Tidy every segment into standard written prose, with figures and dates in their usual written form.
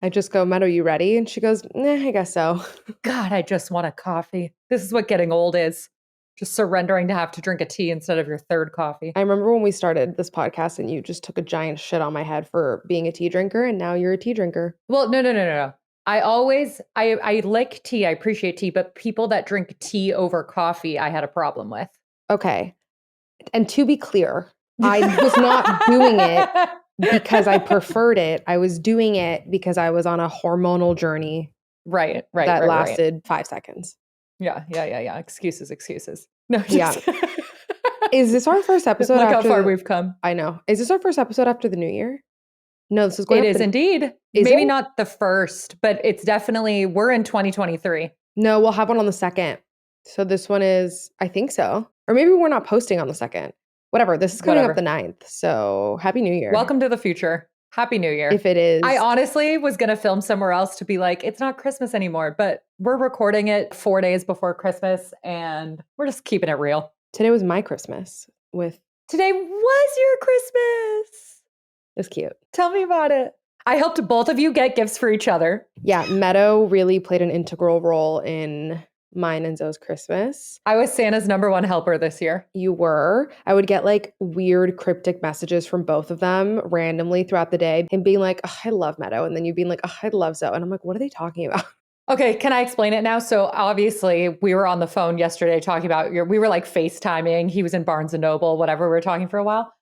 I just go, Meadow, you ready? And she goes, I guess so. God, I just want a coffee. This is what getting old is. Just surrendering to have to drink a tea instead of your third coffee. I remember when we started this podcast and you just took a giant shit on my head for being a tea drinker, and now you're a tea drinker. Well, no. I like tea. I appreciate tea, but people that drink tea over coffee, I had a problem with. Okay. And to be clear, I was not doing it because I preferred it. I was doing it because I was on a hormonal journey. Right. That lasted 5 seconds. Yeah. Excuses. No, just Is this our first episode? Look how far we've come. I know. Is this our first episode after the new year? No, this is going. It is indeed. Maybe not the first, but it's definitely, we're in 2023. No, we'll have one on the 2nd. So this one is, I think so. Or maybe we're not posting on the 2nd. Whatever. This is coming up the 9th. So happy New Year. Welcome to the future. Happy New Year. If it is. I honestly was going to film somewhere else to be like, it's not Christmas anymore, but we're recording it 4 days before Christmas and we're just keeping it real. Today was my Christmas Today was your Christmas. It was cute. Tell me about it. I helped both of you get gifts for each other. Yeah, Meadow really played an integral role in mine and Zoe's Christmas. I was Santa's #1 helper this year. You were. I would get like weird cryptic messages from both of them randomly throughout the day, and being like, oh, I love Meadow. And then you being like, oh, I love Zoe. And I'm like, what are they talking about? Okay, can I explain it now? So obviously we were on the phone yesterday talking about we were like FaceTiming. He was in Barnes & Noble, whatever. We were talking for a while.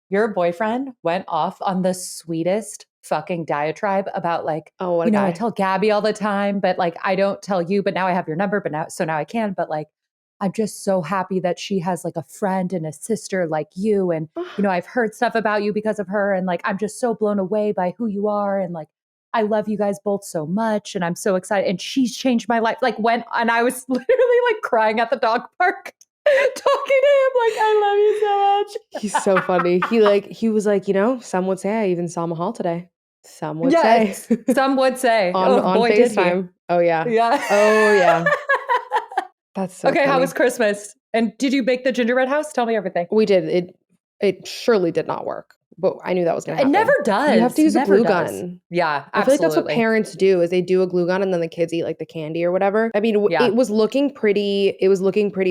Your boyfriend went off on the sweetest fucking diatribe about like, oh, what I tell Gabby all the time, but like, I don't tell you, but now I have your number, but now I can. But like, I'm just so happy that she has like a friend and a sister like you. And, I've heard stuff about you because of her. And like, I'm just so blown away by who you are. And like, I love you guys both so much. And I'm so excited. And she's changed my life. And I was literally like crying at the dog park. Talking to him like, I love you so much. He's so funny. He was like, some would say I even saw Mahal today. Some would say. Some would say. on boy, FaceTime. Oh yeah. Yeah. Oh yeah. That's so okay. funny. How was Christmas? And did you bake the gingerbread house? Tell me everything. We did. It surely did not work, but I knew that was going to happen. It never does. You have to use a glue gun. Yeah, absolutely. I feel like that's what parents do is they do a glue gun and then the kids eat like the candy or whatever. I mean, it was looking pretty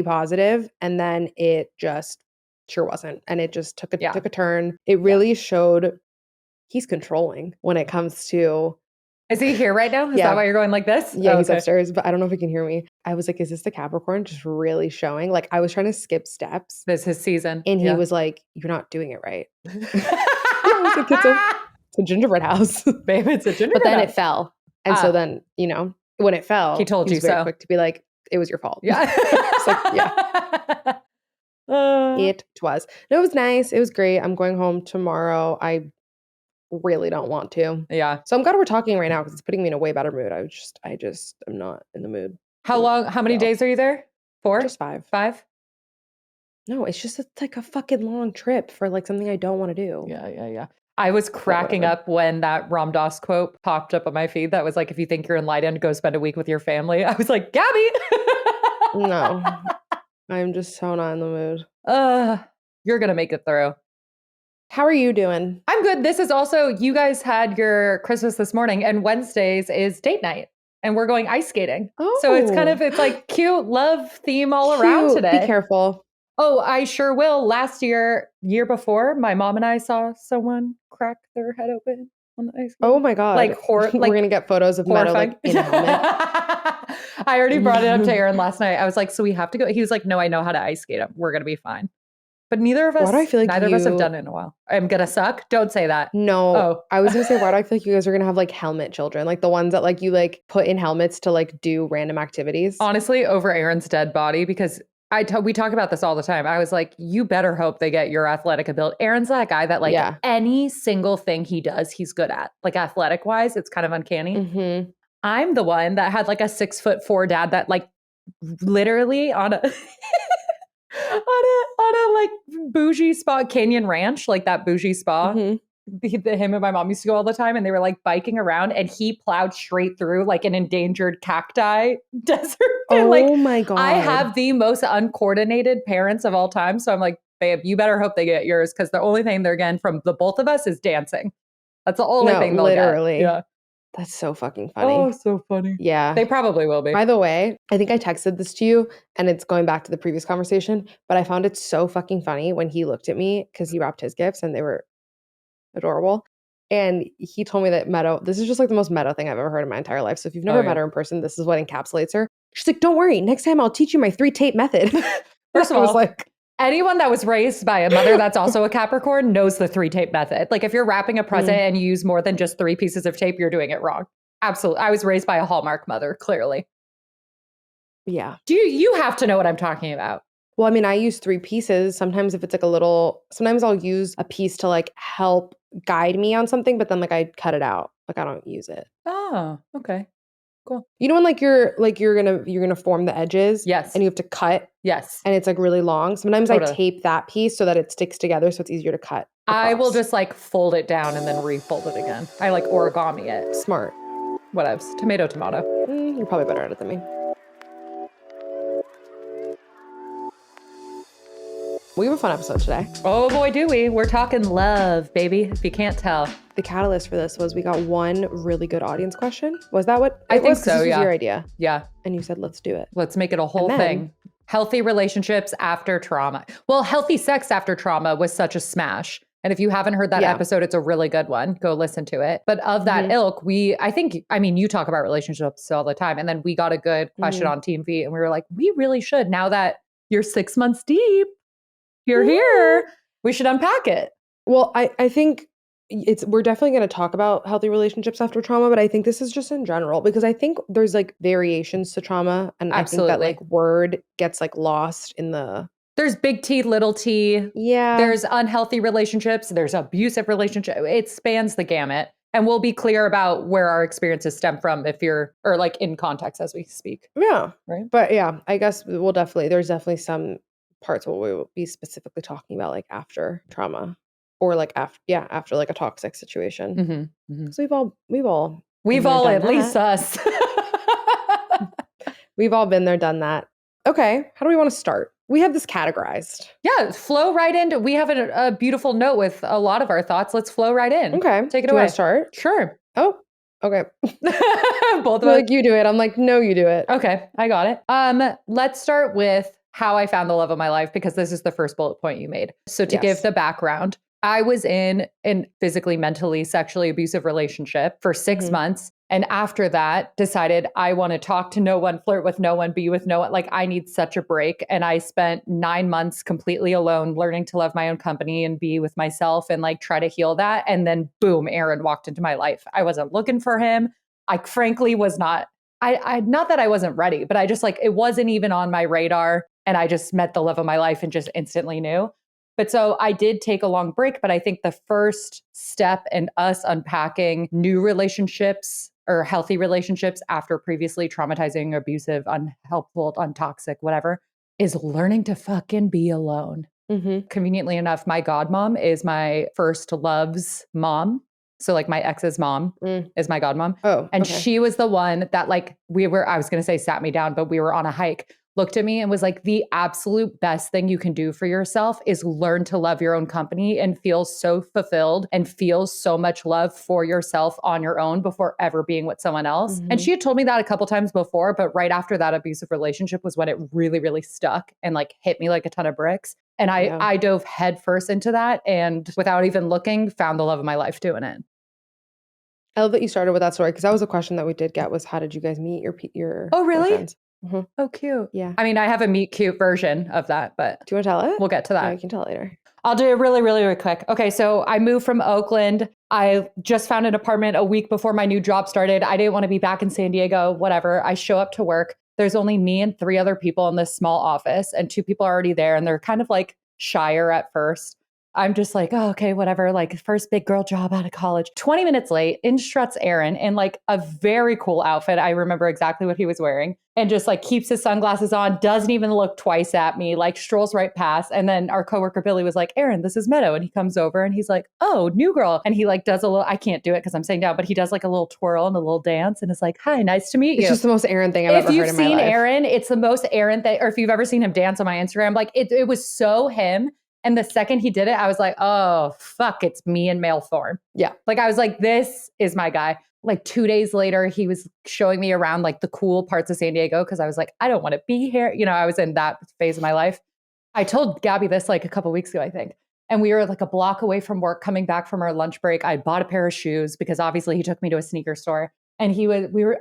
positive, and then it just sure wasn't. And it just took a turn. It really showed he's controlling when it comes to. Is he here right now? Is that why you're going like this? Yeah, he's upstairs, but I don't know if he can hear me. I was like, is this the Capricorn just really showing? Like I was trying to skip steps. This is his season. And he was like, you're not doing it right. I was like, it's a gingerbread house. Babe, it's a gingerbread But then house. it fell. And so then, when it fell, he told you was very so. quick to be like, it was your fault. Yeah. It was. No, it was nice. It was great. I'm going home tomorrow. I really don't want to. Yeah. So I'm glad we're talking right now because it's putting me in a way better mood. I just am not in the mood. How many days are you there? 4? Just 5. 5? No, it's like a fucking long trip for like something I don't want to do. Yeah. I was cracking up when that Ram Dass quote popped up on my feed that was like, if you think you're enlightened, go spend a week with your family. I was like, Gabby! No. I'm just so not in the mood. You're going to make it through. How are you doing? I'm good. This is also, you guys had your Christmas this morning, and Wednesdays is date night. And we're going ice skating. Oh. So it's like cute love theme all around today. Be careful. Oh, I sure will. Year before, my mom and I saw someone crack their head open on the ice skate. Oh my God. We're going to get photos of Meadow like in a helmet. I already brought it up to Aaron last night. I was like, so we have to go. He was like, no, I know how to ice skate. We're going to be fine. But neither of us have done it in a while. I'm going to suck. Don't say that. No. Oh. I was going to say, why do I feel like you guys are going to have like helmet children? Like the ones that like you like put in helmets to like do random activities? Honestly, over Aaron's dead body, because we talk about this all the time. I was like, you better hope they get your athletic ability. Aaron's that guy that like any single thing he does, he's good at. Like athletic wise, it's kind of uncanny. Mm-hmm. I'm the one that had like a 6'4" dad that like literally on a on a like bougie spa, Canyon Ranch, like that bougie spa. Mm-hmm. Him and my mom used to go all the time, and they were like biking around, and he plowed straight through like an endangered cacti desert. And, oh my God. I have the most uncoordinated parents of all time. So I'm like, babe, you better hope they get yours, because the only thing they're getting from the both of us is dancing. That's the only thing they'll literally. get. Yeah. That's so fucking funny. Oh, so funny. Yeah. They probably will be. By the way, I think I texted this to you and it's going back to the previous conversation, but I found it so fucking funny when he looked at me because he wrapped his gifts and they were adorable. And he told me that Meadow, this is just like the most Meadow thing I've ever heard in my entire life. So if you've never met her in person, this is what encapsulates her. She's like, don't worry, next time I'll teach you my 3-tape method. First of all, like, anyone that was raised by a mother that's also a Capricorn knows the 3-tape method. Like if you're wrapping a present and you use more than just 3 pieces of tape, you're doing it wrong. Absolutely. I was raised by a Hallmark mother, clearly. Yeah. You have to know what I'm talking about. Well, I mean, I use 3 pieces. Sometimes if it's like sometimes I'll use a piece to like help guide me on something, but then like I cut it out. Like I don't use it. Oh, okay. Cool. You know when you're gonna form the edges? Yes. And you have to cut? Yes. And it's like really long. Sometimes I tape that piece so that it sticks together so it's easier to cut across. I will just like fold it down and then refold it again. I like origami it. Smart. Whatevs. Tomato. You're probably better at it than me. We have a fun episode today. Oh boy, do we. We're talking love, baby, if you can't tell. The catalyst for this was we got one really good audience question. Was that what I think so, this was your idea. Yeah. And you said, let's do it. Let's make it a whole thing. Healthy relationships after trauma. Well, healthy sex after trauma was such a smash. And if you haven't heard that episode, it's a really good one. Go listen to it. But of that ilk, you talk about relationships all the time. And then we got a good question on Team V and we were like, we really should, now that you're 6 months deep, you're here, we should unpack it. Well, I think we're definitely going to talk about healthy relationships after trauma, but I think this is just in general because I think there's like variations to trauma. And Absolutely. I think that like word gets like lost in there's big T, little t. Yeah. There's unhealthy relationships. There's abusive relationships. It spans the gamut. And we'll be clear about where our experiences stem from or like in context as we speak. Yeah. Right. But yeah, I guess there's definitely some parts where we will be specifically talking about like after trauma or like after like a toxic situation. So we've all at least us. We've all been there, done that. Okay. How do we want to start? We have this categorized. Yeah. Flow right into, we have a beautiful note with a lot of our thoughts. Let's flow right in. Okay. Take it away. Do you want to start? Sure. Oh, okay. Both of us. Like you do it. I'm like, no, you do it. Okay. I got it. Let's start with how I found the love of my life, because this is the first bullet point you made. So to give the background, I was in a physically, mentally, sexually abusive relationship for 6 months. And after that, decided I want to talk to no one, flirt with no one, be with no one. Like I need such a break. And I spent 9 months completely alone, learning to love my own company and be with myself and like try to heal that. And then boom, Aaron walked into my life. I wasn't looking for him. I frankly was not. I not that I wasn't ready, but I just like, it wasn't even on my radar. And I just met the love of my life and just instantly knew. But so I did take a long break, but I think the first step in us unpacking new relationships or healthy relationships after previously traumatizing, abusive, unhelpful, untoxic, whatever, is learning to fucking be alone. Conveniently enough, my godmom is my first love's mom. So like my ex's mom is my godmom. Oh, and she was the one that like I was going to say sat me down, but we were on a hike, looked at me and was like, the absolute best thing you can do for yourself is learn to love your own company and feel so fulfilled and feel so much love for yourself on your own before ever being with someone else. And she had told me that a couple times before, but right after that abusive relationship was when it really, really stuck and like hit me like a ton of bricks. And I dove headfirst into that and without even looking, found the love of my life doing it. I love that you started with that story because that was a question that we did get was how did you guys meet your Oh, really? friends? Oh, cute. Yeah. I mean, I have a meet cute version of that, but do you want to tell it? We'll get to that. Yeah, I can tell it later. I'll do it really, really, really quick. Okay, so I moved from Oakland. I just found an apartment a week before my new job started. I didn't want to be back in San Diego, whatever. I show up to work. There's only me and 3 other people in this small office, and 2 people are already there, and they're kind of like shyer at first. I'm just like, oh, okay, whatever. Like first big girl job out of college. 20 minutes late, in struts Aaron in like a very cool outfit. I remember exactly what he was wearing and just like keeps his sunglasses on, doesn't even look twice at me, like strolls right past. And then our coworker Billy was like, Aaron, this is Meadow. And he comes over and he's like, oh, new girl. And he like does a little, I can't do it because I'm sitting down, but he does like a little twirl and a little dance and is like, hi, nice to meet you. It's just the most Aaron thing I've ever heard in my life. If you've seen Aaron, it's the most Aaron thing. Or if you've ever seen him dance on my Instagram, like it was so him. And the second he did it, I was like, oh, fuck, it's me and male form. Yeah. Like I was like, this is my guy. like 2 days later, he was showing me around like the cool parts of San Diego because I was like, I don't want to be here. I was in that phase of my life. I told Gabby this like a couple weeks ago, I think. And we were like a block away from work, coming back from our lunch break. I bought a pair of shoes because obviously he took me to a sneaker store. And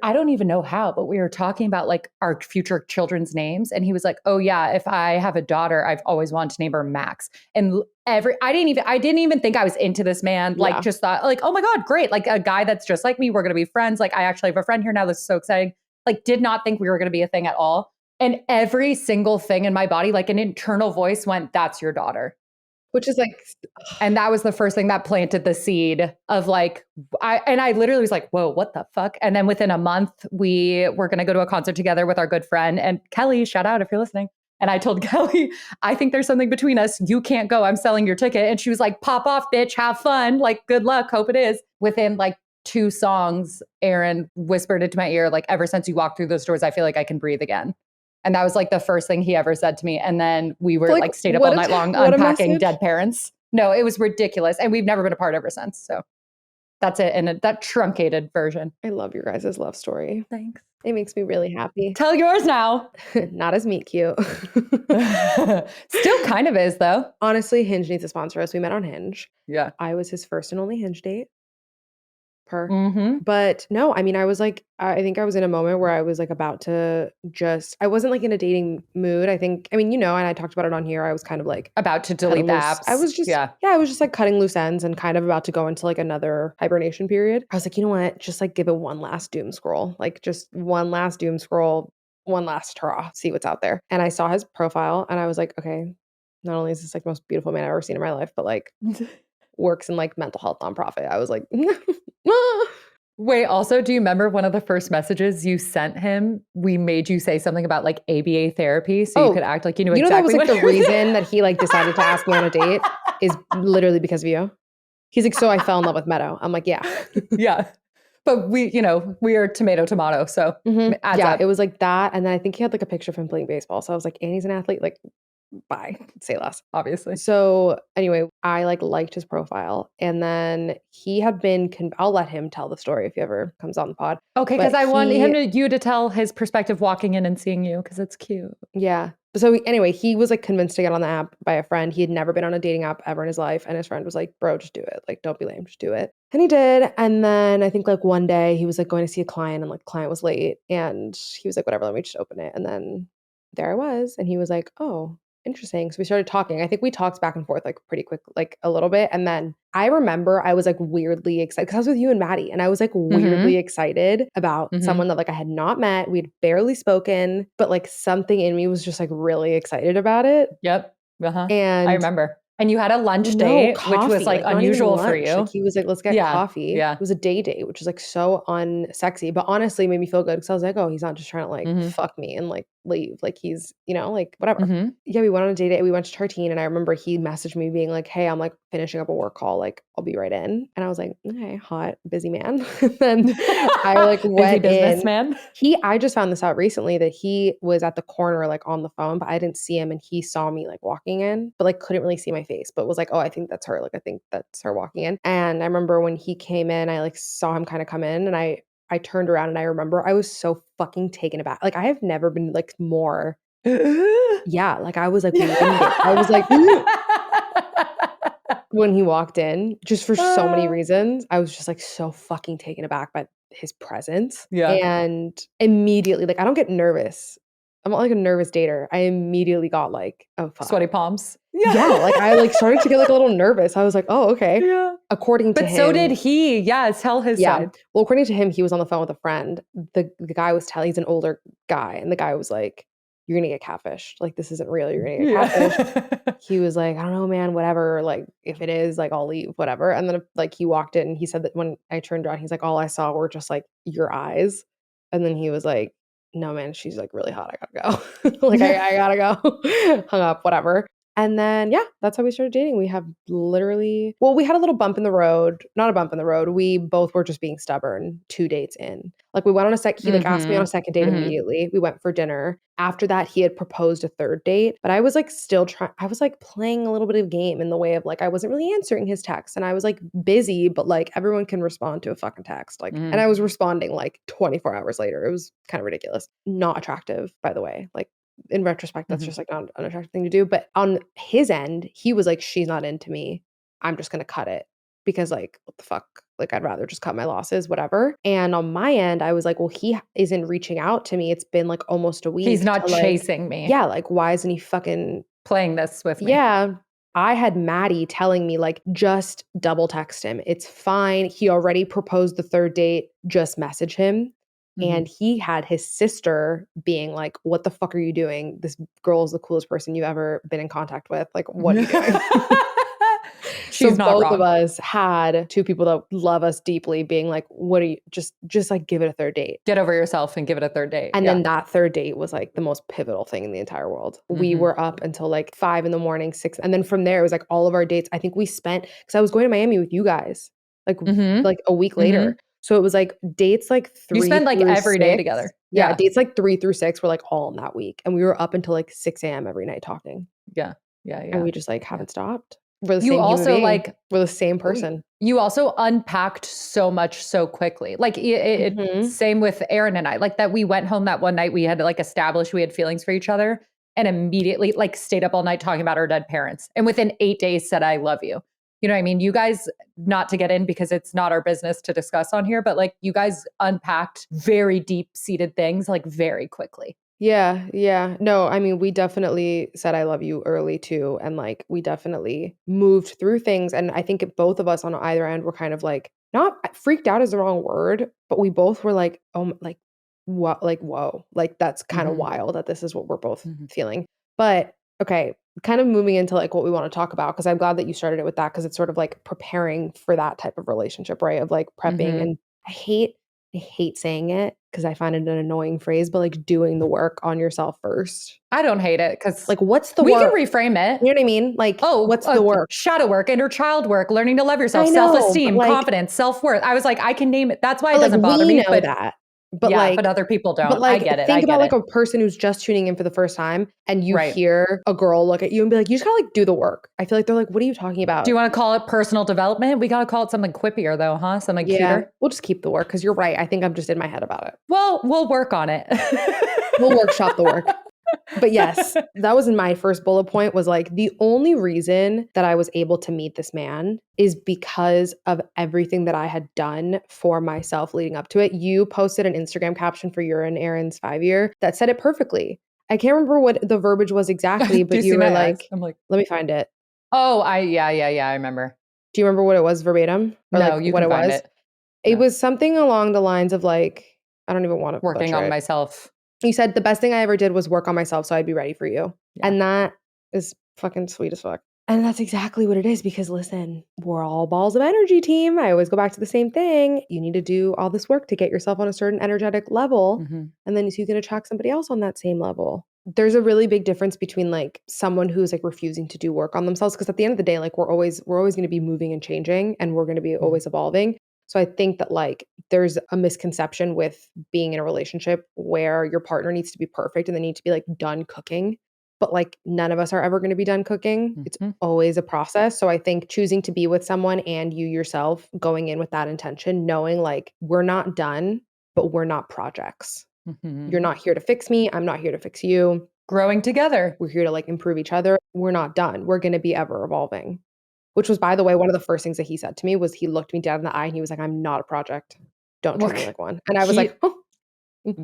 I don't even know how, but we were talking about like our future children's names. And he was like, oh yeah, if I have a daughter, I've always wanted to name her Max. And I didn't even think I was into this man. Like just thought like, oh my God, great. Like a guy that's just like me. We're going to be friends. Like I actually have a friend here now. This is so exciting. Like did not think we were going to be a thing at all. And every single thing in my body, like an internal voice went, that's your daughter. Which is like, and that was the first thing that planted the seed of like, I literally was like, whoa, what the fuck? And then within a month, we were going to go to a concert together with our good friend. And Kelly, shout out if you're listening. And I told Kelly, I think there's something between us. You can't go. I'm selling your ticket. And she was like, pop off, bitch. Have fun. Like, good luck. Hope it is. Within like 2 songs, Aaron whispered into my ear, like, ever since you walked through those doors, I feel like I can breathe again. And that was like the first thing he ever said to me. And then we were like stayed up all night long unpacking dead parents. No, it was ridiculous. And we've never been apart ever since. So that's it. And that truncated version. I love your guys' love story. Thanks. It makes me really happy. Tell yours now. Not as meet cute. Still kind of is though. Honestly, Hinge needs to sponsor us. We met on Hinge. Yeah. I was his first and only Hinge date. Mm-hmm. But no, I mean, I was like, I think I was in a moment where I was like about to I wasn't like in a dating mood. I think, I mean, and I talked about it on here. I was kind of like about to delete the apps. I was just, I was just like cutting loose ends and kind of about to go into like another hibernation period. I was like, you know what? Just like give it one last doom scroll, like just one last doom scroll, one last hurrah, see what's out there. And I saw his profile and I was like, okay, not only is this like the most beautiful man I've ever seen in my life, but like works in like mental health nonprofit. I was like, wait, also, do you remember one of the first messages you sent him? We made you say something about like ABA therapy so you could act like you knew exactly that was like the reason that he like decided to ask me on a date is literally because of you. He's like, so I fell in love with Meadow. I'm like, yeah. Yeah. But we are tomato. So it was like that. And then I think he had like a picture of him playing baseball. So I was like, and he's an athlete. Like, bye, say less, obviously. So anyway, I like liked his profile, and then he had been I'll let him tell the story if he ever comes on the pod. Okay, because I want you to tell his perspective walking in and seeing you, because it's cute. Yeah. So anyway, he was like convinced to get on the app by a friend. He had never been on a dating app ever in his life, and his friend was like, bro, just do it. Like, don't be lame, just do it. And he did. And then I think like one day he was like going to see a client, and like the client was late, and he was like, whatever, let me just open it. And then there I was, and he was like, oh, interesting. So we started talking. I think we talked back and forth like pretty quick, like a little bit. And then I remember I was like weirdly excited because I was with you and Maddie, and I was like weirdly excited about someone that like I had not met. We'd barely spoken, but like something in me was just like really excited about it. Yep. And I remember. And you had a lunch date, which was like unusual for you. Like he was like, let's get coffee. Yeah. It was a day date, which is like so unsexy, but honestly made me feel good because I was like, oh, he's not just trying to like fuck me and like leave. Like he's, like whatever. Yeah, we went on a date. We went to Tartine, and I remember he messaged me being like, hey, I'm like finishing up a work call. Like I'll be right in. And I was like, okay, hot, busy man. Then I like went busy businessman. I just found this out recently that he was at the corner like on the phone, but I didn't see him, and he saw me like walking in, but like couldn't really see my face, but was like, oh, I think that's her. Like I think that's her walking in. And I remember when he came in, I like saw him kind of come in, and I turned around, and I remember I was so fucking taken aback. Like I have never been like more yeah, like I was like winded. I was like when he walked in, just for so many reasons, I was just like so fucking taken aback by his presence. Yeah. And immediately, like I don't get nervous. I'm not like a nervous dater. I immediately got like, oh fuck. Sweaty palms. Yeah, like I like started to get like a little nervous. I was like, oh, okay. Yeah. According to him. But so did he. Yeah, tell his side. Well, according to him, he was on the phone with a friend. The guy was he's an older guy, and the guy was like, you're gonna get catfished. Like this isn't real. You're gonna get catfished. He was like, I don't know, man, whatever. Like if it is, like I'll leave, whatever. And then like he walked in, and he said that when I turned around, he's like, all I saw were just like your eyes. And then he was like, no, man, she's like really hot. I gotta go. Like I gotta go. Hung up, whatever. And then, yeah, that's how we started dating. We have literally, well, we had a little bump in the road, not a bump in the road. We both were just being stubborn 2 dates in. Like we went on he like asked me on a second date immediately. We went for dinner. After that, he had proposed a third date, but I was like still trying, I was like playing a little bit of game in the way of like, I wasn't really answering his texts and I was like busy, but like everyone can respond to a fucking text. Like, and I was responding like 24 hours later. It was kind of ridiculous. Not attractive, by the way. Like, in retrospect, that's just like not an attractive thing to do. But on his end, he was like, she's not into me. I'm just going to cut it because like, what the fuck? Like, I'd rather just cut my losses, whatever. And on my end, I was like, well, he isn't reaching out to me. It's been like almost a week. He's not chasing me. Yeah. Like, why isn't he fucking playing this with me? Yeah. I had Maddie telling me like, just double text him. It's fine. He already proposed the third date. Just message him. And he had his sister being like, what the fuck are you doing? This girl is the coolest person you've ever been in contact with. Like, what are you doing? She's not both wrong. of us had two people that love us deeply being like, what are you, just like give it a third date. Get over yourself and give it a third date. And then that third date was like the most pivotal thing in the entire world. We were up until like 5 a.m, 6. And then from there, it was like all of our dates. I think we spent, because I was going to Miami with you guys like a week later. So it was like dates like 3 You spend like every day together. Yeah, dates like 3 through 6 were like all in that week. And we were up until like 6 a.m. every night talking. Yeah. And we just like haven't stopped. We're the you same also human being. like we're the same person. You also unpacked so much so quickly. Like same with Aaron and I. Like that we went home that one night, we had like established we had feelings for each other and immediately like stayed up all night talking about our dead parents. And within 8 days said, I love you. You know what I mean? You guys, not to get in because it's not our business to discuss on here, but like you guys unpacked very deep-seated things like very quickly. Yeah, yeah. No, I mean, we definitely said I love you early too. And like, we definitely moved through things. And I think both of us on either end were kind of like, not freaked out is the wrong word, but we both were like, oh, like, what, like, whoa, like, that's kind of wild that this is what we're both feeling. But okay, kind of moving into like what we want to talk about, because I'm glad that you started it with that, because it's sort of like preparing for that type of relationship, right? Of like prepping. And I hate saying it because I find it an annoying phrase, but like doing the work on yourself first. I don't hate it because like, what's the work? We can reframe it. You know what I mean? Like, what's the work? Shadow work, inner child work, learning to love yourself, self-esteem, like, confidence, self-worth. I was like, I can name it. That's why it doesn't bother me. But that. But yeah, like, but other people don't. But like, I get it. Think about like a person who's just tuning in for the first time and you hear a girl look at you and be like, you just gotta like do the work. I feel like they're like, what are you talking about? Do you want to call it personal development? We gotta call it something quippier though, huh? Something cuter. We'll just keep the work because you're right. I think I'm just in my head about it. Well, we'll work on it. We'll workshop the work. But yes, that was my first bullet point, was like the only reason that I was able to meet this man is because of everything that I had done for myself leading up to it. You posted an Instagram caption for your and Aaron's 5-year that said it perfectly. I can't remember what the verbiage was exactly, but you were like, I'm like, let me find it. Oh, I remember. Do you remember what it was verbatim? Or no, like you what can it find was? It was something along the lines of like, I don't even want to working on myself. You said the best thing I ever did was work on myself so I'd be ready for you. Yeah. And that is fucking sweet as fuck. And that's exactly what it is, because listen, we're all balls of energy, team. I always go back to the same thing. You need to do all this work to get yourself on a certain energetic level. And then you can attract somebody else on that same level. There's a really big difference between like someone who's like refusing to do work on themselves, because at the end of the day, like we're always going to be moving and changing, and we're going to be always evolving. So I think that like there's a misconception with being in a relationship where your partner needs to be perfect and they need to be like done cooking. But like none of us are ever going to be done cooking. It's always a process. So I think choosing to be with someone and you yourself going in with that intention, knowing like we're not done, but we're not projects. You're not here to fix me. I'm not here to fix you. Growing together. We're here to like improve each other. We're not done. We're going to be ever evolving. Which was, by the way, one of the first things that he said to me was he looked me down in the eye and he was like, I'm not a project. Don't treat me like one. And I was like, oh.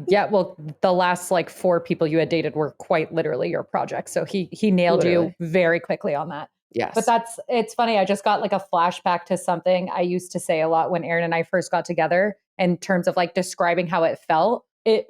Yeah, well, the last like 4 people you had dated were quite literally your project. So he nailed you very quickly on that. Yes. But it's funny. I just got like a flashback to something I used to say a lot when Aaron and I first got together in terms of like describing how it felt. It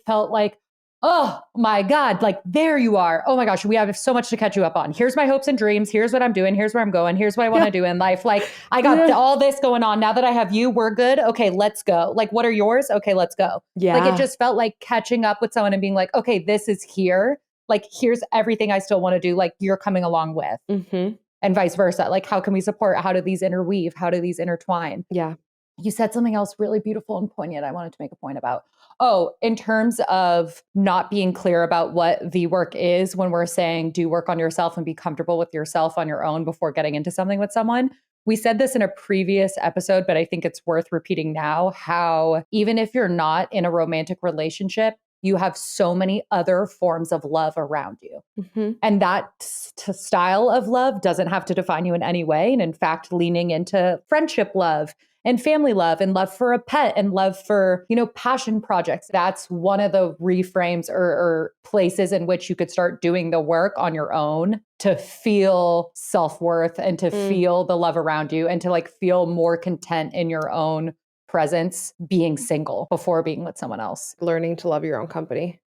felt like, oh my God, like there you are. Oh my gosh, we have so much to catch you up on. Here's my hopes and dreams. Here's what I'm doing. Here's where I'm going. Here's what I want to do in life. Like I got all this going on. Now that I have you, we're good. Okay, let's go. Like, what are yours? Okay, let's go. Yeah. Like it just felt like catching up with someone and being like, okay, this is here. like, here's everything I still want to do, like you're coming along with. And vice versa. Like, how can we support? How do these interweave? How do these intertwine? Yeah. You said something else really beautiful and poignant I wanted to make a point about. Oh, in terms of not being clear about what the work is when we're saying do work on yourself and be comfortable with yourself on your own before getting into something with someone. We said this in a previous episode, but I think it's worth repeating now, how even if you're not in a romantic relationship, you have so many other forms of love around you. And that style of love doesn't have to define you in any way. And in fact, leaning into friendship love and family love and love for a pet and love for, passion projects. That's one of the reframes or places in which you could start doing the work on your own to feel self-worth and to feel the love around you and to like feel more content in your own presence being single before being with someone else. Learning to love your own company.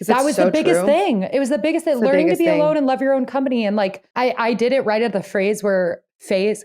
That was the biggest thing. It was the biggest thing. Learning to be alone and love your own company. And like, I did it right at the phase.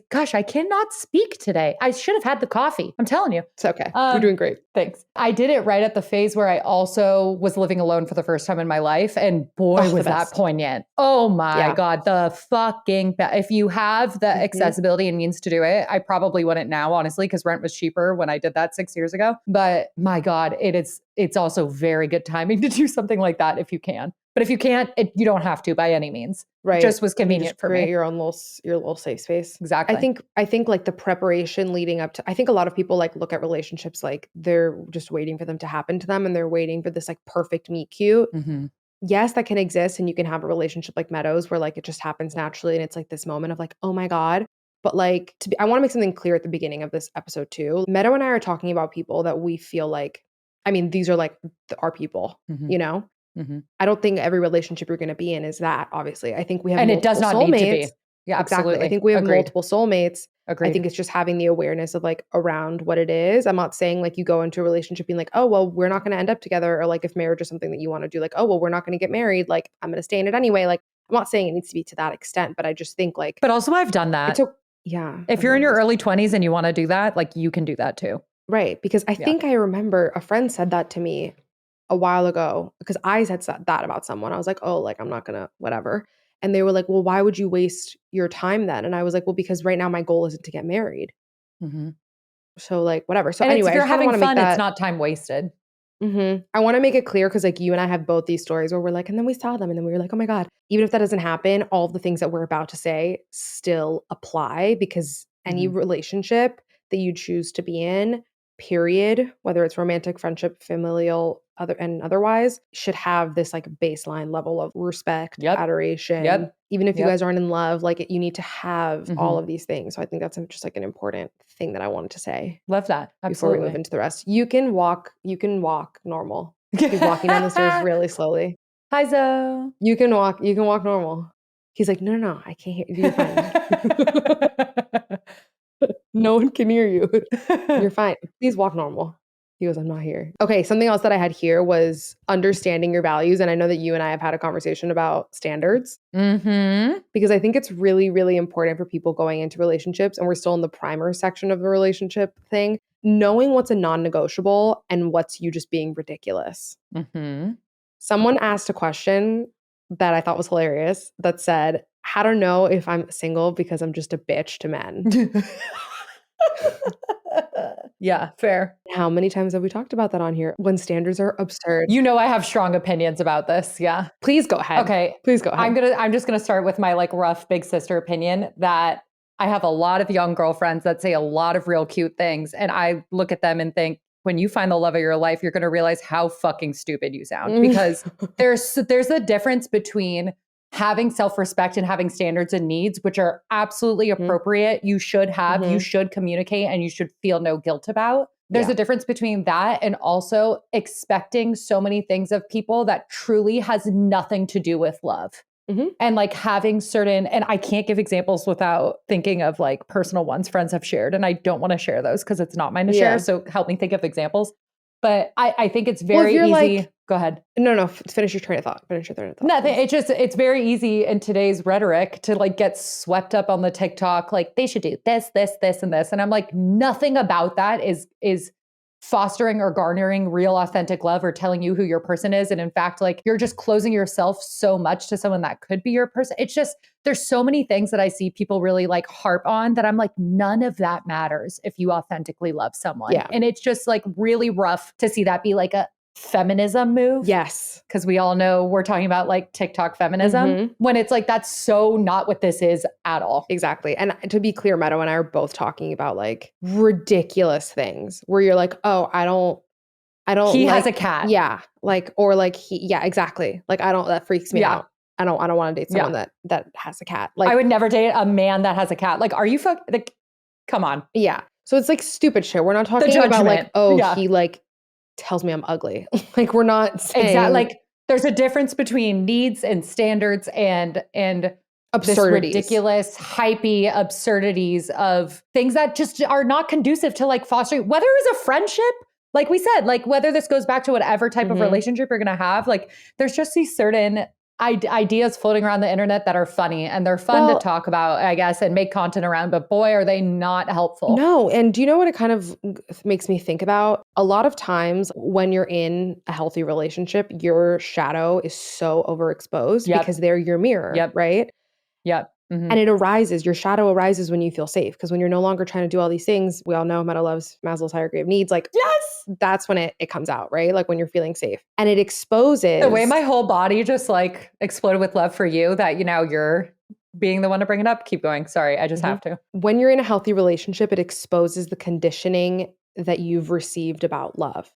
Gosh, I cannot speak today. I should have had the coffee. I'm telling you. It's okay. You're doing great. Thanks. I did it right at the phase where I also was living alone for the first time in my life. And boy, was that poignant. Oh my God. The fucking if you have the accessibility and means to do it, I probably wouldn't now, honestly, because rent was cheaper when I did that 6 years ago. But my God, it's also very good timing to do something like that if you can. But if you can't, you don't have to by any means. Right. It just was convenient for me. Create your own little safe space. Exactly. I think like the preparation leading up to, I think a lot of people like look at relationships like they're just waiting for them to happen to them and they're waiting for this like perfect meet cute. Yes, that can exist and you can have a relationship like Meadows where like it just happens naturally and it's like this moment of like, oh my God. But like I want to make something clear at the beginning of this episode too. Meadow and I are talking about people that we feel like, I mean, these are like our people, I don't think every relationship you're going to be in is that, obviously. I think we have multiple soulmates. And it does not need to be. Yeah, absolutely. Exactly. I think we have multiple soulmates. Agreed. I think it's just having the awareness of like around what it is. I'm not saying like you go into a relationship being like, oh, well, we're not going to end up together. Or like if marriage is something that you want to do, like, oh, well, we're not going to get married. Like I'm going to stay in it anyway. Like I'm not saying it needs to be to that extent, but I just think like. But also I've done that. Yeah. If you're in your early 20s and you want to do that, like you can do that too. Right. Because I think I remember a friend said that to me a while ago because I said that about someone. I was like, oh, like I'm not gonna whatever. And they were like, well, why would you waste your time then? And I was like, well, because right now my goal isn't to get married. So like whatever. So anyway, if you're having fun, it's not time wasted. I want to make it clear because like you and I have both these stories where we're like, and then we saw them and then we were like, oh my God, even if that doesn't happen, all of the things that we're about to say still apply because any relationship that you choose to be in, period, whether it's romantic, friendship, familial, otherwise, should have this like baseline level of respect, adoration. Even if you guys aren't in love, like you need to have all of these things. So I think that's just like an important thing that I wanted to say. Love that. Absolutely. Before we move into the rest. You can walk normal. Keep walking down the stairs really slowly. Hi, Zoe. You can walk normal. He's like, no, I can't hear you. You're fine. No one can hear you. You're fine. Please walk normal. He goes, I'm not here. Okay, something else that I had here was understanding your values. And I know that you and I have had a conversation about standards. Because I think it's really, really important for people going into relationships, and we're still in the primer section of the relationship thing, knowing what's a non-negotiable and what's you just being ridiculous. Someone asked a question that I thought was hilarious that said, how to know if I'm single because I'm just a bitch to men. Yeah, fair. How many times have we talked about that on here? When standards are absurd. You know I have strong opinions about this. Yeah. Please go ahead. Okay. Please go ahead. I'm just gonna start with my like rough big sister opinion that I have a lot of young girlfriends that say a lot of real cute things. And I look at them and think, when you find the love of your life, you're gonna realize how fucking stupid you sound. Because there's a difference between having self-respect and having standards and needs, which are absolutely appropriate. You should have, you should communicate, and you should feel no guilt about. There's a difference between that and also expecting so many things of people that truly has nothing to do with love. And like having certain, and I can't give examples without thinking of like personal ones friends have shared. And I don't want to share those because it's not mine to share. So help me think of examples. But I think it's very easy. Like, go ahead. No, finish your train of thought. Nothing. It's very easy in today's rhetoric to like get swept up on the TikTok. Like they should do this, and this. And I'm like, nothing about that is fostering or garnering real authentic love or telling you who your person is. And in fact, like you're just closing yourself so much to someone that could be your person. It's just, there's so many things that I see people really like harp on that I'm like, none of that matters if you authentically love someone. Yeah. And it's just like really rough to see that be like a feminism move. Yes. Because we all know we're talking about like TikTok feminism when it's like, that's so not what this is at all. Exactly. And to be clear, Meadow and I are both talking about like ridiculous things where you're like, oh, I don't he like, has a cat. Yeah. Like, or like yeah, exactly. Like, that freaks me out. I don't want to date someone that has a cat. Like, I would never date a man that has a cat. Like, are you like, come on. Yeah. So it's like stupid shit. We're not talking about like, oh, he like tells me I'm ugly. Like, we're not saying. Exactly. Like, there's a difference between needs and standards and absurdities. This ridiculous, hypey absurdities of things that just are not conducive to like fostering, whether it's a friendship, like we said, like whether this goes back to whatever type of relationship you're going to have, like there's just these certain ideas floating around the internet that are funny and they're fun to talk about, I guess, and make content around, but boy, are they not helpful. No. And do you know what it kind of makes me think about? A lot of times when you're in a healthy relationship, your shadow is so overexposed because they're your mirror, right? Yep. And it arises, your shadow arises when you feel safe. Because when you're no longer trying to do all these things, we all know Meadow loves Maslow's hierarchy of needs. Like, that's when it comes out, right? Like when you're feeling safe. And it exposes. The way my whole body just like exploded with love for you that, you know, you're being the one to bring it up. Keep going. Sorry, I just have to. When you're in a healthy relationship, it exposes the conditioning that you've received about love.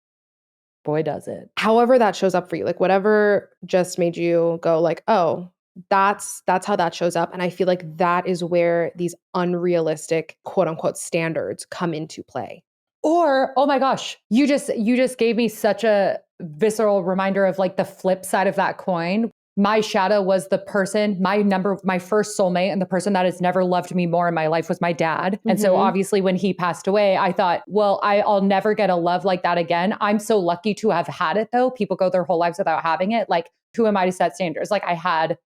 Boy, does it. However that shows up for you. Like whatever just made you go like, oh, that's how that shows up. And I feel like that is where these unrealistic quote unquote standards come into play. Or, oh my gosh, you just gave me such a visceral reminder of like the flip side of that coin. My shadow was the person, my first soulmate, and the person that has never loved me more in my life was my dad. And so obviously when he passed away, I thought, well, I'll never get a love like that again. I'm so lucky to have had it though. People go their whole lives without having it. Like, who am I to set standards? Like I had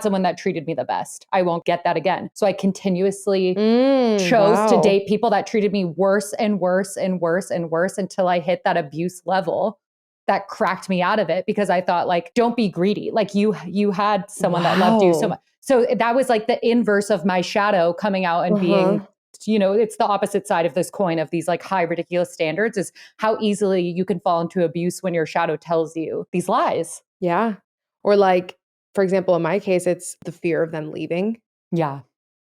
someone that treated me the best. I won't get that again. So I continuously chose to date people that treated me worse and worse and worse and worse until I hit that abuse level that cracked me out of it because I thought like, don't be greedy. Like you had someone that loved you so much. So that was like the inverse of my shadow coming out and being, you know, it's the opposite side of this coin of these like high ridiculous standards is how easily you can fall into abuse when your shadow tells you these lies. Yeah. Or like, for example, in my case, it's the fear of them leaving. Yeah.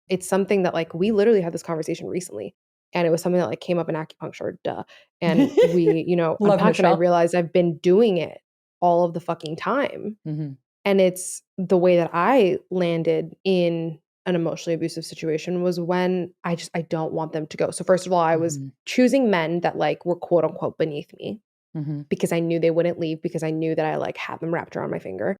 It's something that like, we literally had this conversation recently and it was something that like came up in acupuncture, And we, you know, unpacked and I realized I've been doing it all of the fucking time. And it's the way that I landed in an emotionally abusive situation was when I don't want them to go. So first of all, I was choosing men that like were quote unquote beneath me because I knew they wouldn't leave because I knew that I like had them wrapped around my finger.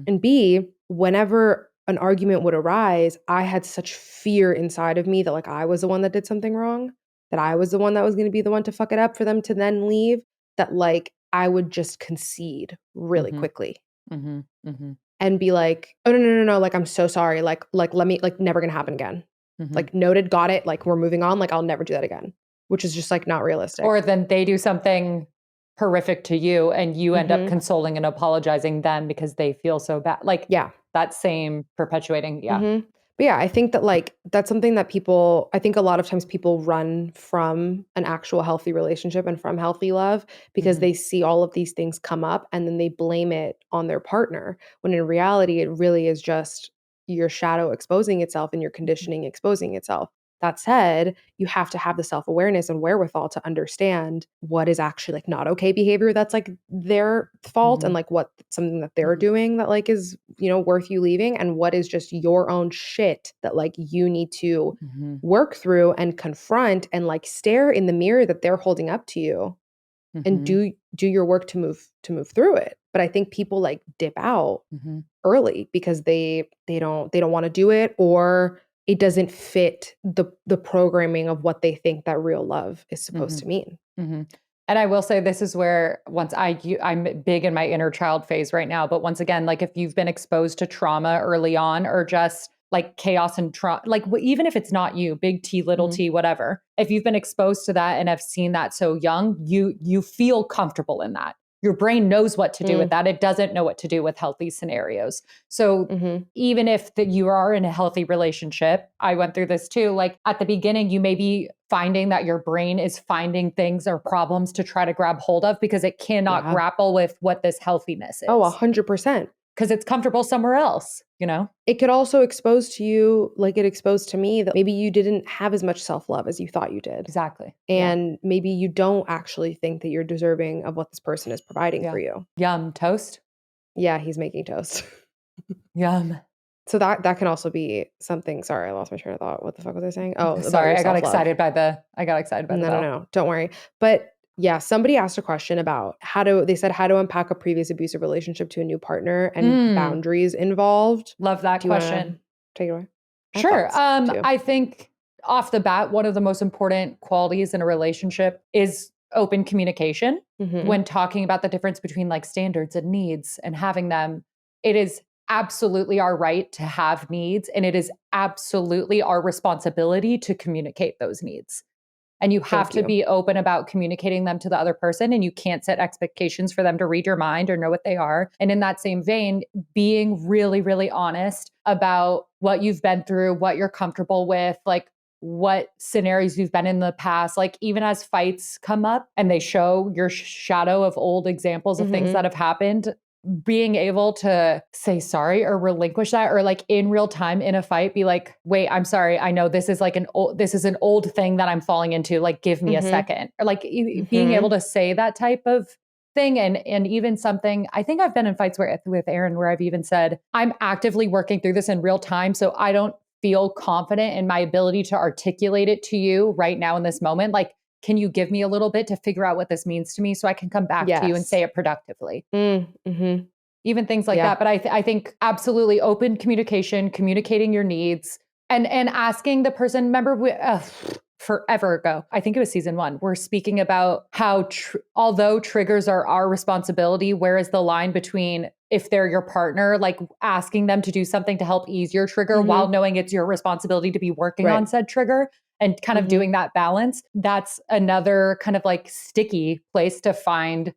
And B, whenever an argument would arise, I had such fear inside of me that like I was the one that did something wrong, that I was the one that was going to be the one to fuck it up for them to then leave, that like I would just concede really quickly and be like, oh, no, like, I'm so sorry. Like, let me, like, never going to happen again. Like, noted, got it. Like, we're moving on. Like, I'll never do that again, which is just like not realistic. Or then they do something horrific to you and you end up consoling and apologizing them because they feel so bad. Like, that same perpetuating. But yeah, I think that like, that's something that I think a lot of times people run from an actual healthy relationship and from healthy love because they see all of these things come up and then they blame it on their partner. When in reality, it really is just your shadow exposing itself and your conditioning exposing itself. That said, you have to have the self-awareness and wherewithal to understand what is actually like not okay behavior that's like their fault and like what something that they're doing that like is, you know, worth you leaving and what is just your own shit that like you need to work through and confront and like stare in the mirror that they're holding up to you and do your work to move through it. But I think people like dip out early because they don't want to do it or it doesn't fit the programming of what they think that real love is supposed to mean. And I will say this is where I'm big in my inner child phase right now. But once again, like if you've been exposed to trauma early on or just like chaos and trauma, like even if it's not you, big T, little t, whatever, if you've been exposed to that and have seen that so young, you feel comfortable in that. Your brain knows what to do with that. It doesn't know what to do with healthy scenarios. So even if you are in a healthy relationship, I went through this too. Like at the beginning, you may be finding that your brain is finding things or problems to try to grab hold of because it cannot grapple with what this healthiness is. Oh, 100%. Because it's comfortable somewhere else, you know? It could also expose to you, like it exposed to me, that maybe you didn't have as much self-love as you thought you did. Exactly. And maybe you don't actually think that you're deserving of what this person is providing for you. Yum. Toast? Yeah, he's making toast. Yum. So that can also be something. Sorry, I lost my train of thought. What the fuck was I saying? Oh, sorry, I got excited by the No, don't worry. But yeah, somebody asked a question about how to unpack a previous abusive relationship to a new partner and boundaries involved. Love that question. Take it away. Sure. I think off the bat, one of the most important qualities in a relationship is open communication. When talking about the difference between like standards and needs and having them, it is absolutely our right to have needs, and it is absolutely our responsibility to communicate those needs. And you have to be open about communicating them to the other person, and you can't set expectations for them to read your mind or know what they are. And in that same vein, being really, really honest about what you've been through, what you're comfortable with, like what scenarios you've been in the past, like even as fights come up and they show your shadow of old examples of things that have happened, being able to say sorry or relinquish that, or like in real time in a fight, be like, wait, I'm sorry. I know this is like this is an old thing that I'm falling into. Like, give me a second. Or like being able to say that type of thing. And even something, I think I've been in fights with Aaron where I've even said, I'm actively working through this in real time. So I don't feel confident in my ability to articulate it to you right now in this moment. Like, can you give me a little bit to figure out what this means to me so I can come back to you and say it productively? Even things like that. But I think absolutely open communication, communicating your needs, and asking the person. Remember, forever ago, I think it was season 1, we're speaking about how although triggers are our responsibility, where is the line between if they're your partner, like asking them to do something to help ease your trigger while knowing it's your responsibility to be working on said trigger, and kind of doing that balance. That's another kind of like sticky place to find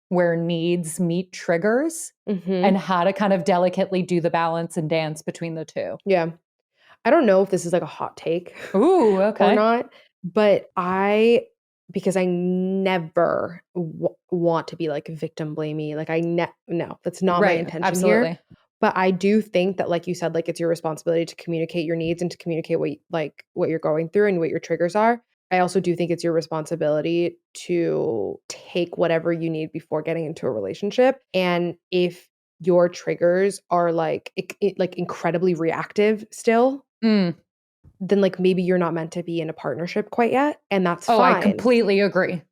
where needs meet triggers and how to kind of delicately do the balance and dance between the two. Yeah. I don't know if this is like a hot take or not, but because I never want to be like victim blamey. Like no, that's not my intention here. But I do think that, like you said, like it's your responsibility to communicate your needs and to communicate what you're going through and what your triggers are. I also do think it's your responsibility to take whatever you need before getting into a relationship. And if your triggers are like like incredibly reactive still, then like maybe you're not meant to be in a partnership quite yet, and that's fine. I completely agree.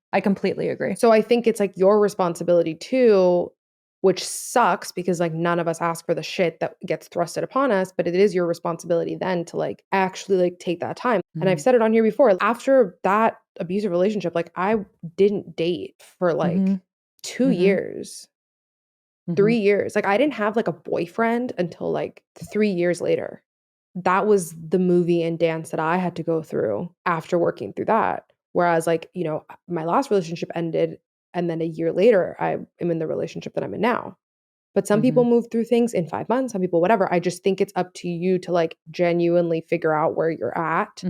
So I think it's like your responsibility too, which sucks because like none of us ask for the shit that gets thrusted upon us, but it is your responsibility then to like actually like take that time. And I've said it on here before, after that abusive relationship, like I didn't date for like 2 years, 3 years. Like I didn't have like a boyfriend until like 3 years later. That was the movie and dance that I had to go through after working through that. Whereas like, you know, my last relationship ended and then a year later I am in the relationship that I'm in now. But some people move through things in 5 months, some people whatever. I just think it's up to you to like genuinely figure out where you're at.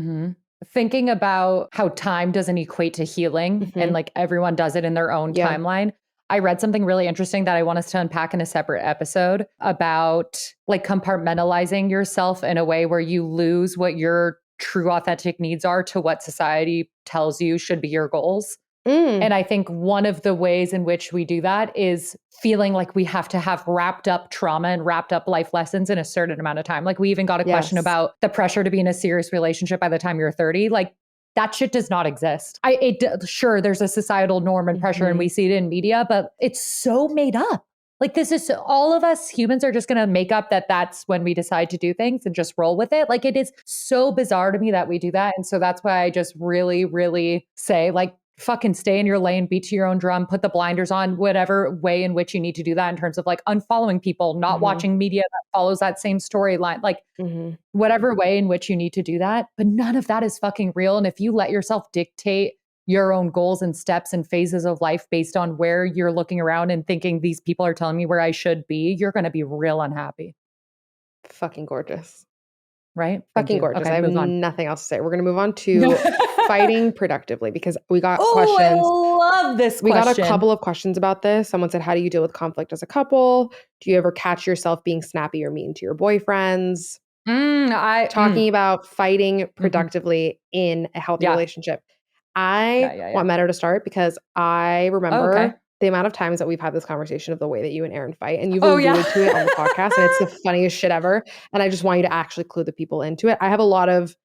Thinking about how time doesn't equate to healing and like everyone does it in their own timeline. I read something really interesting that I want us to unpack in a separate episode about like compartmentalizing yourself in a way where you lose what your true authentic needs are to what society tells you should be your goals. And I think one of the ways in which we do that is feeling like we have to have wrapped up trauma and wrapped up life lessons in a certain amount of time. Like we even got a question about the pressure to be in a serious relationship by the time you're 30. Like that shit does not exist. Sure, there's a societal norm and pressure and we see it in media, but it's so made up. Like this is all of us humans are just going to make up that's when we decide to do things and just roll with it. Like it is so bizarre to me that we do that. And so that's why I just really, really say like, fucking stay in your lane, beat to your own drum, put the blinders on, whatever way in which you need to do that in terms of like unfollowing people, not watching media that follows that same storyline, like whatever way in which you need to do that. But none of that is fucking real. And if you let yourself dictate your own goals and steps and phases of life based on where you're looking around and thinking these people are telling me where I should be, you're going to be real unhappy. Fucking gorgeous. Right? Fucking gorgeous. Okay, I have nothing else to say. We're going to move on to fighting productively because we got questions. I love this question. We got a couple of questions about this. Someone said, how do you deal with conflict as a couple? Do you ever catch yourself being snappy or mean to your boyfriends? Talking about fighting productively in a healthy relationship. I want Meadow to start because I remember the amount of times that we've had this conversation of the way that you and Aaron fight, and you've alluded to it on the podcast, and it's the funniest shit ever. And I just want you to actually clue the people into it. I have a lot of,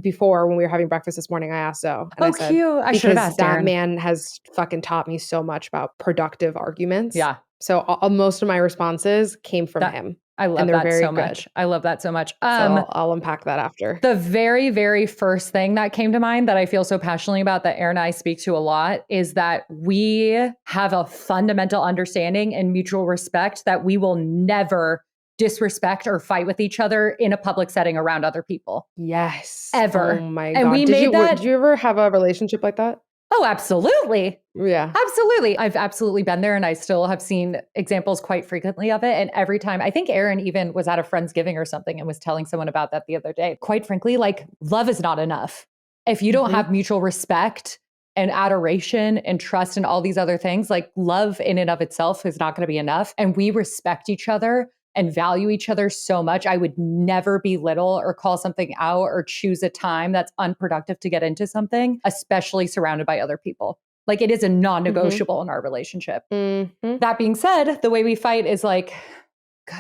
before when we were having breakfast this morning, I asked Zoe, and I said, cute. I should have asked that Aaron. man has fucking taught me so much about productive arguments. Yeah. So most of my responses came from him. I love that so much. I love that so much. So I'll unpack that after. The very, very first thing that came to mind that I feel so passionately about that Aaron and I speak to a lot is that we have a fundamental understanding and mutual respect that we will never disrespect or fight with each other in a public setting around other people. Yes. Ever. Oh my God. And we did you ever have a relationship like that? Oh, absolutely. Yeah. Absolutely. I've absolutely been there and I still have seen examples quite frequently of it. And every time, I think Aaron even was at a Friendsgiving or something and was telling someone about that the other day. Quite frankly, like love is not enough. If you don't have mutual respect and adoration and trust and all these other things, like love in and of itself is not going to be enough. And we respect each other and value each other so much. I would never belittle or call something out or choose a time that's unproductive to get into something, especially surrounded by other people. Like it is a non-negotiable in our relationship. That being said, the way we fight is like,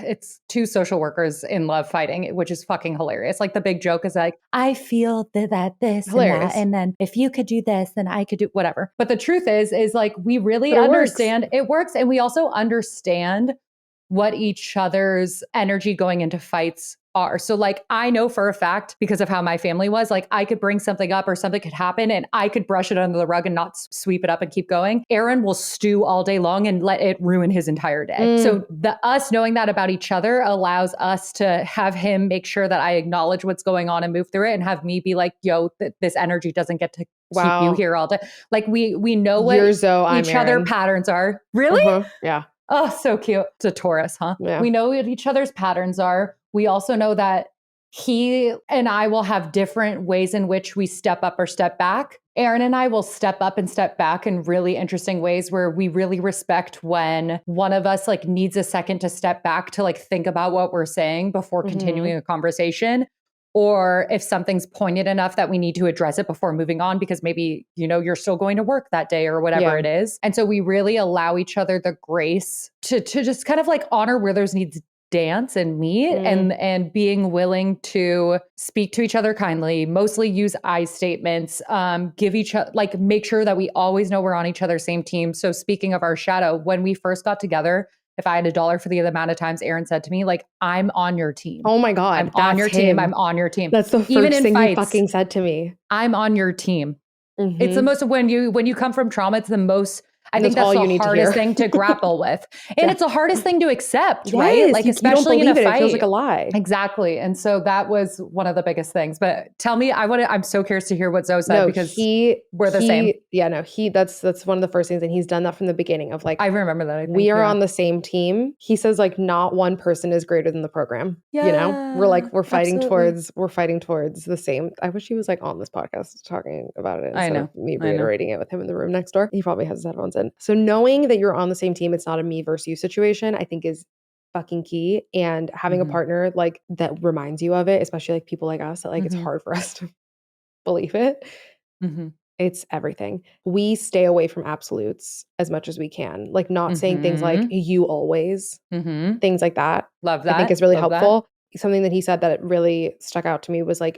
it's two social workers in love fighting, which is fucking hilarious. Like the big joke is like, I feel that this hilarious. And that, and then if you could do this, then I could do whatever. But the truth is like, we really understand it works. And we also understand what each other's energy going into fights are. So like, I know for a fact because of how my family was, like I could bring something up or something could happen and I could brush it under the rug and not sweep it up and keep going. Aaron will stew all day long and let it ruin his entire day. So us knowing that about each other allows us to have him make sure that I acknowledge what's going on and move through it and have me be like, yo, this energy doesn't get to keep you here all day. Like we know what each other patterns are. Really? Yeah. Oh, so cute. It's a Taurus, huh? Yeah. We know what each other's patterns are. We also know that he and I will have different ways in which we step up or step back. Aaron and I will step up and step back in really interesting ways where we really respect when one of us like needs a second to step back to like think about what we're saying before continuing a conversation. Or if something's poignant enough that we need to address it before moving on, because maybe, you know, you're still going to work that day or whatever it is. And so we really allow each other the grace to just kind of like honor where there's needs dance and meet and being willing to speak to each other kindly, mostly use I statements, give each other, like make sure that we always know we're on each other's same team. So speaking of our shadow, when we first got together, if I had $1 for the amount of times Aaron said to me, like, I'm on your team. Oh my God. I'm on your team. I'm on your team. That's the first thing he fucking said to me. I'm on your team. It's the most, when you come from trauma, it's the most, I think that's the hardest thing to grapple with. And it's the hardest thing to accept, right? Like, especially in a fight. It feels like a lie. Exactly. And so that was one of the biggest things. But tell me, I'm so curious to hear what Zoe said because we're the same. Yeah, no, that's one of the first things. And he's done that from the beginning of like, I remember that. I think, we are on the same team. He says like, not one person is greater than the program. Yeah, you know, we're fighting towards the same. I wish he was like on this podcast talking about it instead of me reiterating it with him in the room next door. He probably has his headphones in. So knowing that you're on the same team, it's not a me versus you situation, I think is fucking key. And having a partner like that reminds you of it, especially like people like us that like it's hard for us to believe it. It's everything. We stay away from absolutes as much as we can. Like not saying things like you always, things like that. Love that. I think is really helpful. Something that he said that really stuck out to me was like,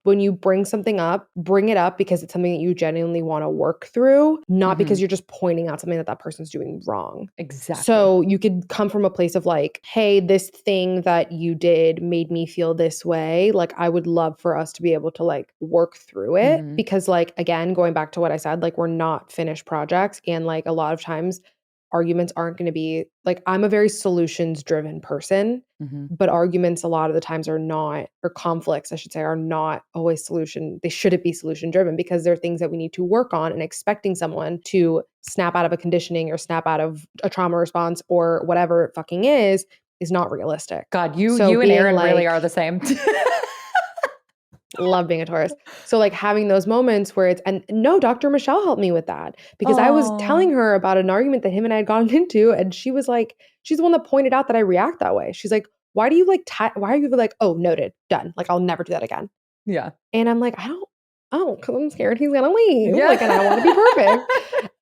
when you bring something up, bring it up because it's something that you genuinely want to work through, not because you're just pointing out something that that person's doing wrong. Exactly. So you could come from a place of like, hey, this thing that you did made me feel this way. Like, I would love for us to be able to like work through it because like, again, going back to what I said, like we're not finished projects. And like a lot of times arguments aren't going to be like, I'm a very solutions driven person, but arguments a lot of the times are not, or conflicts, I should say, are not always they shouldn't be solution driven because there are things that we need to work on, and expecting someone to snap out of a conditioning or snap out of a trauma response or whatever it fucking is not realistic. God, you and Aaron really are the same. Love being a Taurus. So like having those moments where it's, and no, Dr. Michelle helped me with that because I was telling her about an argument that him and I had gotten into, and she was like, she's the one that pointed out that I react that way. She's like, why are you like, oh, noted, done. Like, I'll never do that again. Yeah. And I'm like, because I'm scared he's gonna leave. Yeah. Like, and I want to be perfect.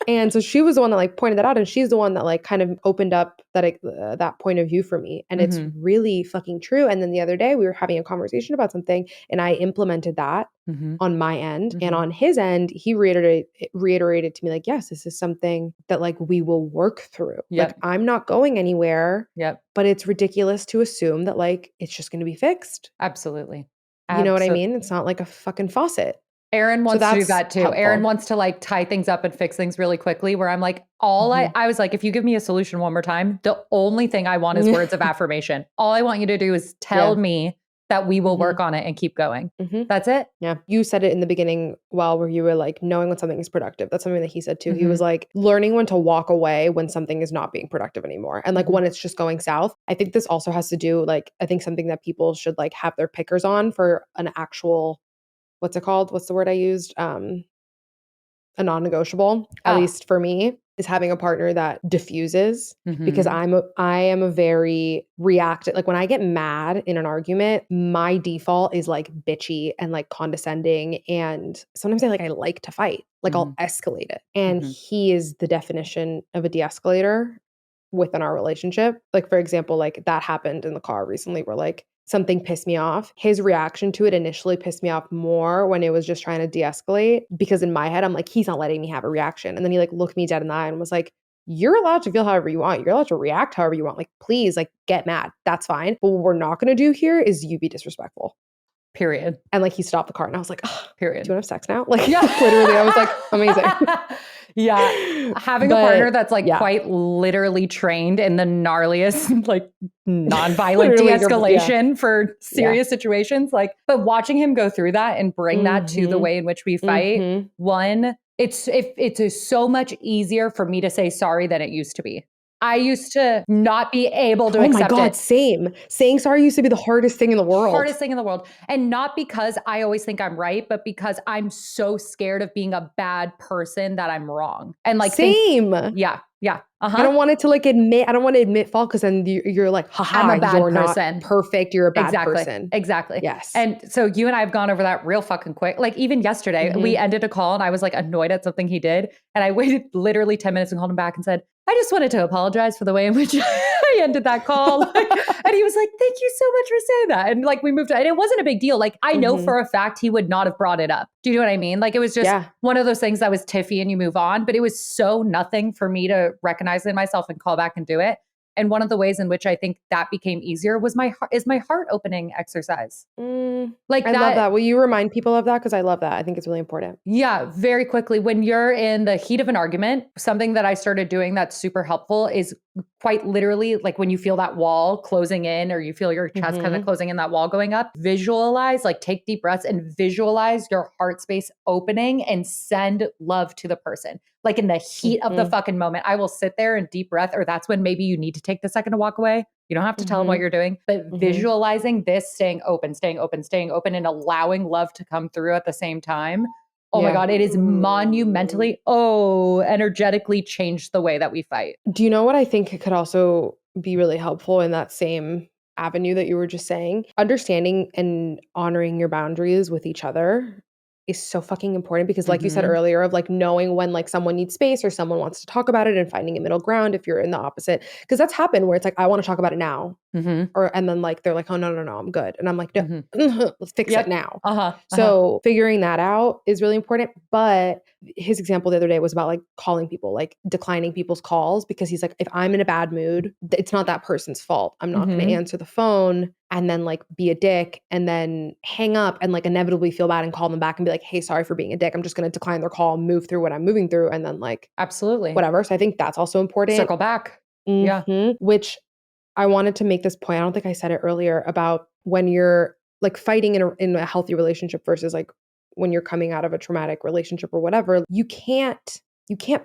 And so she was the one that like pointed that out, and she's the one that like kind of opened up that point of view for me. And it's really fucking true. And then the other day we were having a conversation about something, and I implemented that on my end, and on his end, he reiterated to me like, yes, this is something that like we will work through. Like, I'm not going anywhere. But it's ridiculous to assume that like it's just going to be fixed. Absolutely. You know what I mean? It's not like a fucking faucet. Aaron wants to do that too. Helpful. Aaron wants to like tie things up and fix things really quickly, where I'm like, I was like, if you give me a solution one more time, the only thing I want is words of affirmation. All I want you to do is tell me that we will work on it and keep going. That's it. Yeah. You said it in the beginning where you were like knowing when something is productive. That's something that he said too. He was like learning when to walk away when something is not being productive anymore. And like when it's just going south. I think this also has to do like, I think something that people should like have their pickers on for an actual, what's it called? What's the word I used? A non-negotiable, at least for me, is having a partner that diffuses, because I am a very reactive. Like when I get mad in an argument, my default is like bitchy and like condescending. And sometimes I like to fight, like I'll escalate it. And he is the definition of a de-escalator within our relationship. Like, for example, like that happened in the car recently where like something pissed me off. His reaction to it initially pissed me off more when it was just trying to de-escalate, because in my head, I'm like, he's not letting me have a reaction. And then he like looked me dead in the eye and was like, you're allowed to feel however you want. You're allowed to react however you want. Like, please, like get mad. That's fine. But what we're not going to do here is you be disrespectful. Period. And like he stopped the car and I was like, oh, period. Do you want to have sex now? Like literally, I was like, amazing. Having a partner that's like quite literally trained in the gnarliest, like nonviolent de-escalation for serious situations. Like, but watching him go through that and bring that to the way in which we fight, it's so much easier for me to say sorry than it used to be. I used to not be able to accept it. Oh my God, same. Saying sorry used to be the hardest thing in the world. Hardest thing in the world. And not because I always think I'm right, but because I'm so scared of being a bad person that I'm wrong. And like, same. I don't want it to like admit, I don't want to admit fault, because then you're like, haha, I'm a bad you're person. Not perfect, you're a bad person. Exactly. Yes. And so you and I have gone over that real fucking quick. Like even yesterday, we ended a call and I was like annoyed at something he did. And I waited literally 10 minutes and called him back and said, I just wanted to apologize for the way in which I ended that call. And he was like, thank you so much for saying that. And like we moved on. And it wasn't a big deal. Like I know for a fact he would not have brought it up. Do you know what I mean? Like it was just one of those things that was tiffy and you move on. But it was so nothing for me to recognize it in myself and call back and do it. And one of the ways in which I think that became easier was my heart opening exercise. Like I love that. Will you remind people of that? Because I love that. I think it's really important. Yeah, very quickly. When you're in the heat of an argument, something that I started doing that's super helpful is quite literally like when you feel that wall closing in, or you feel your chest kind of closing in, that wall going up, visualize, like take deep breaths and visualize your heart space opening and send love to the person. Like in the heat of the fucking moment, I will sit there and deep breath, or that's when maybe you need to take the second to walk away. You don't have to tell them what you're doing, but visualizing this, staying open, and allowing love to come through at the same time. Oh my God, it is monumentally, energetically changed the way that we fight. Do you know what I think could also be really helpful in that same avenue that you were just saying? Understanding and honoring your boundaries with each other is so fucking important, because like you said earlier, of like knowing when like someone needs space or someone wants to talk about it and finding a middle ground if you're in the opposite. Because that's happened where it's like, I want to talk about it now. And then like, they're like, oh, no, I'm good. And I'm like, no, let's fix it now. So figuring that out is really important. But his example the other day was about like calling people, like declining people's calls, because he's like, if I'm in a bad mood, it's not that person's fault. I'm not going to answer the phone and then like be a dick and then hang up and like inevitably feel bad and call them back and be like, hey, sorry for being a dick. I'm just going to decline their call, move through what I'm moving through, and then like absolutely whatever. So I think that's also important. Circle back. Yeah. Which I wanted to make this point. I don't think I said it earlier about when you're like fighting in a healthy relationship versus like when you're coming out of a traumatic relationship or whatever. You can't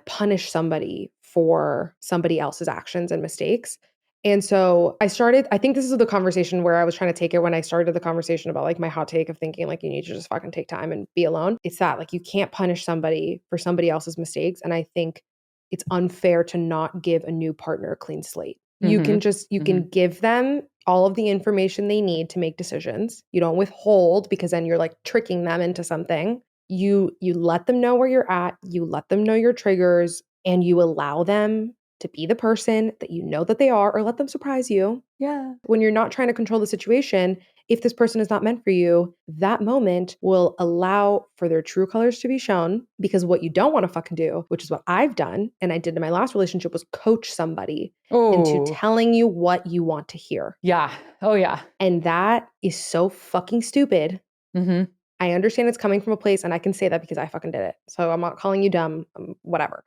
punish somebody for somebody else's actions and mistakes. And so I think this is the conversation where I was trying to take it when I started the conversation about like my hot take of thinking like you need to just fucking take time and be alone. It's that like you can't punish somebody for somebody else's mistakes. And I think it's unfair to not give a new partner a clean slate. You can give them all of the information they need to make decisions. You don't withhold, because then you're like tricking them into something. You let them know where you're at, you let them know your triggers, and you allow them to be the person that you know that they are, or let them surprise you. Yeah. When you're not trying to control the situation, if this person is not meant for you, that moment will allow for their true colors to be shown. Because what you don't want to fucking do, which is what I've done and I did in my last relationship, was coach somebody into telling you what you want to hear. Yeah. Oh yeah. And that is so fucking stupid. I understand it's coming from a place, and I can say that because I fucking did it. So I'm not calling you dumb, whatever.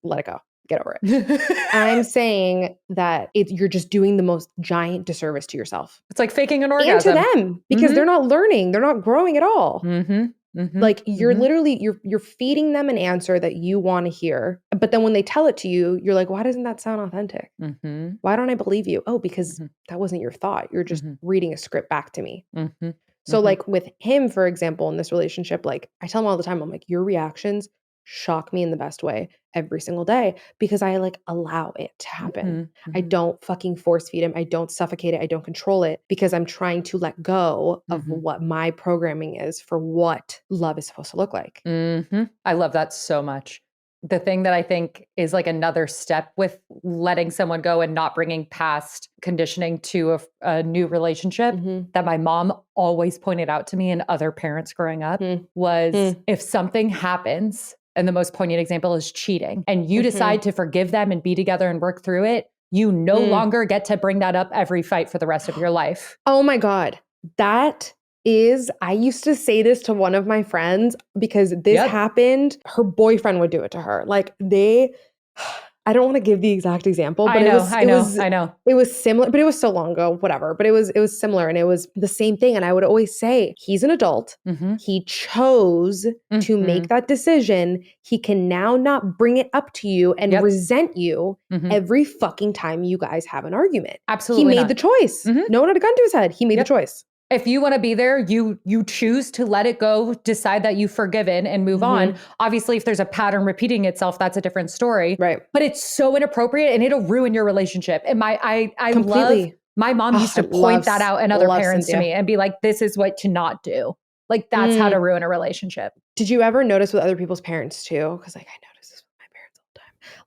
Let it go. Get over it. I'm saying that you're just doing the most giant disservice to yourself. It's like faking an orgasm. And to them, because they're not learning. They're not growing at all. Like you're literally, you're feeding them an answer that you want to hear. But then when they tell it to you, you're like, why doesn't that sound authentic? Why don't I believe you? Oh, because that wasn't your thought. You're just reading a script back to me. So like with him, for example, in this relationship, like I tell him all the time, I'm like, your reactions shock me in the best way every single day, because I like allow it to happen. I don't fucking force feed him. I don't suffocate it. I don't control it, because I'm trying to let go of what my programming is for what love is supposed to look like. I love that so much. The thing that I think is like another step with letting someone go and not bringing past conditioning to a new relationship that my mom always pointed out to me and other parents growing up was if something happens, and the most poignant example is cheating, and you decide to forgive them and be together and work through it, you no longer get to bring that up every fight for the rest of your life. Oh my God. I used to say this to one of my friends, because this happened. Her boyfriend would do it to her. Like I don't want to give the exact example, but I know. It was similar, but it was so long ago, whatever. But it was similar, and it was the same thing. And I would always say, he's an adult. He chose to make that decision. He can now not bring it up to you and resent you every fucking time you guys have an argument. Absolutely. He made the choice. No one had a gun to his head. He made the choice. If you want to be there, you choose to let it go, decide that you've forgiven and move on. Obviously, if there's a pattern repeating itself, that's a different story. Right. But it's so inappropriate and it'll ruin your relationship. And I love, my mom used to point that out and other parents to me and be like, this is what to not do. Like that's how to ruin a relationship. Did you ever notice with other people's parents too? Because like I notice this with my parents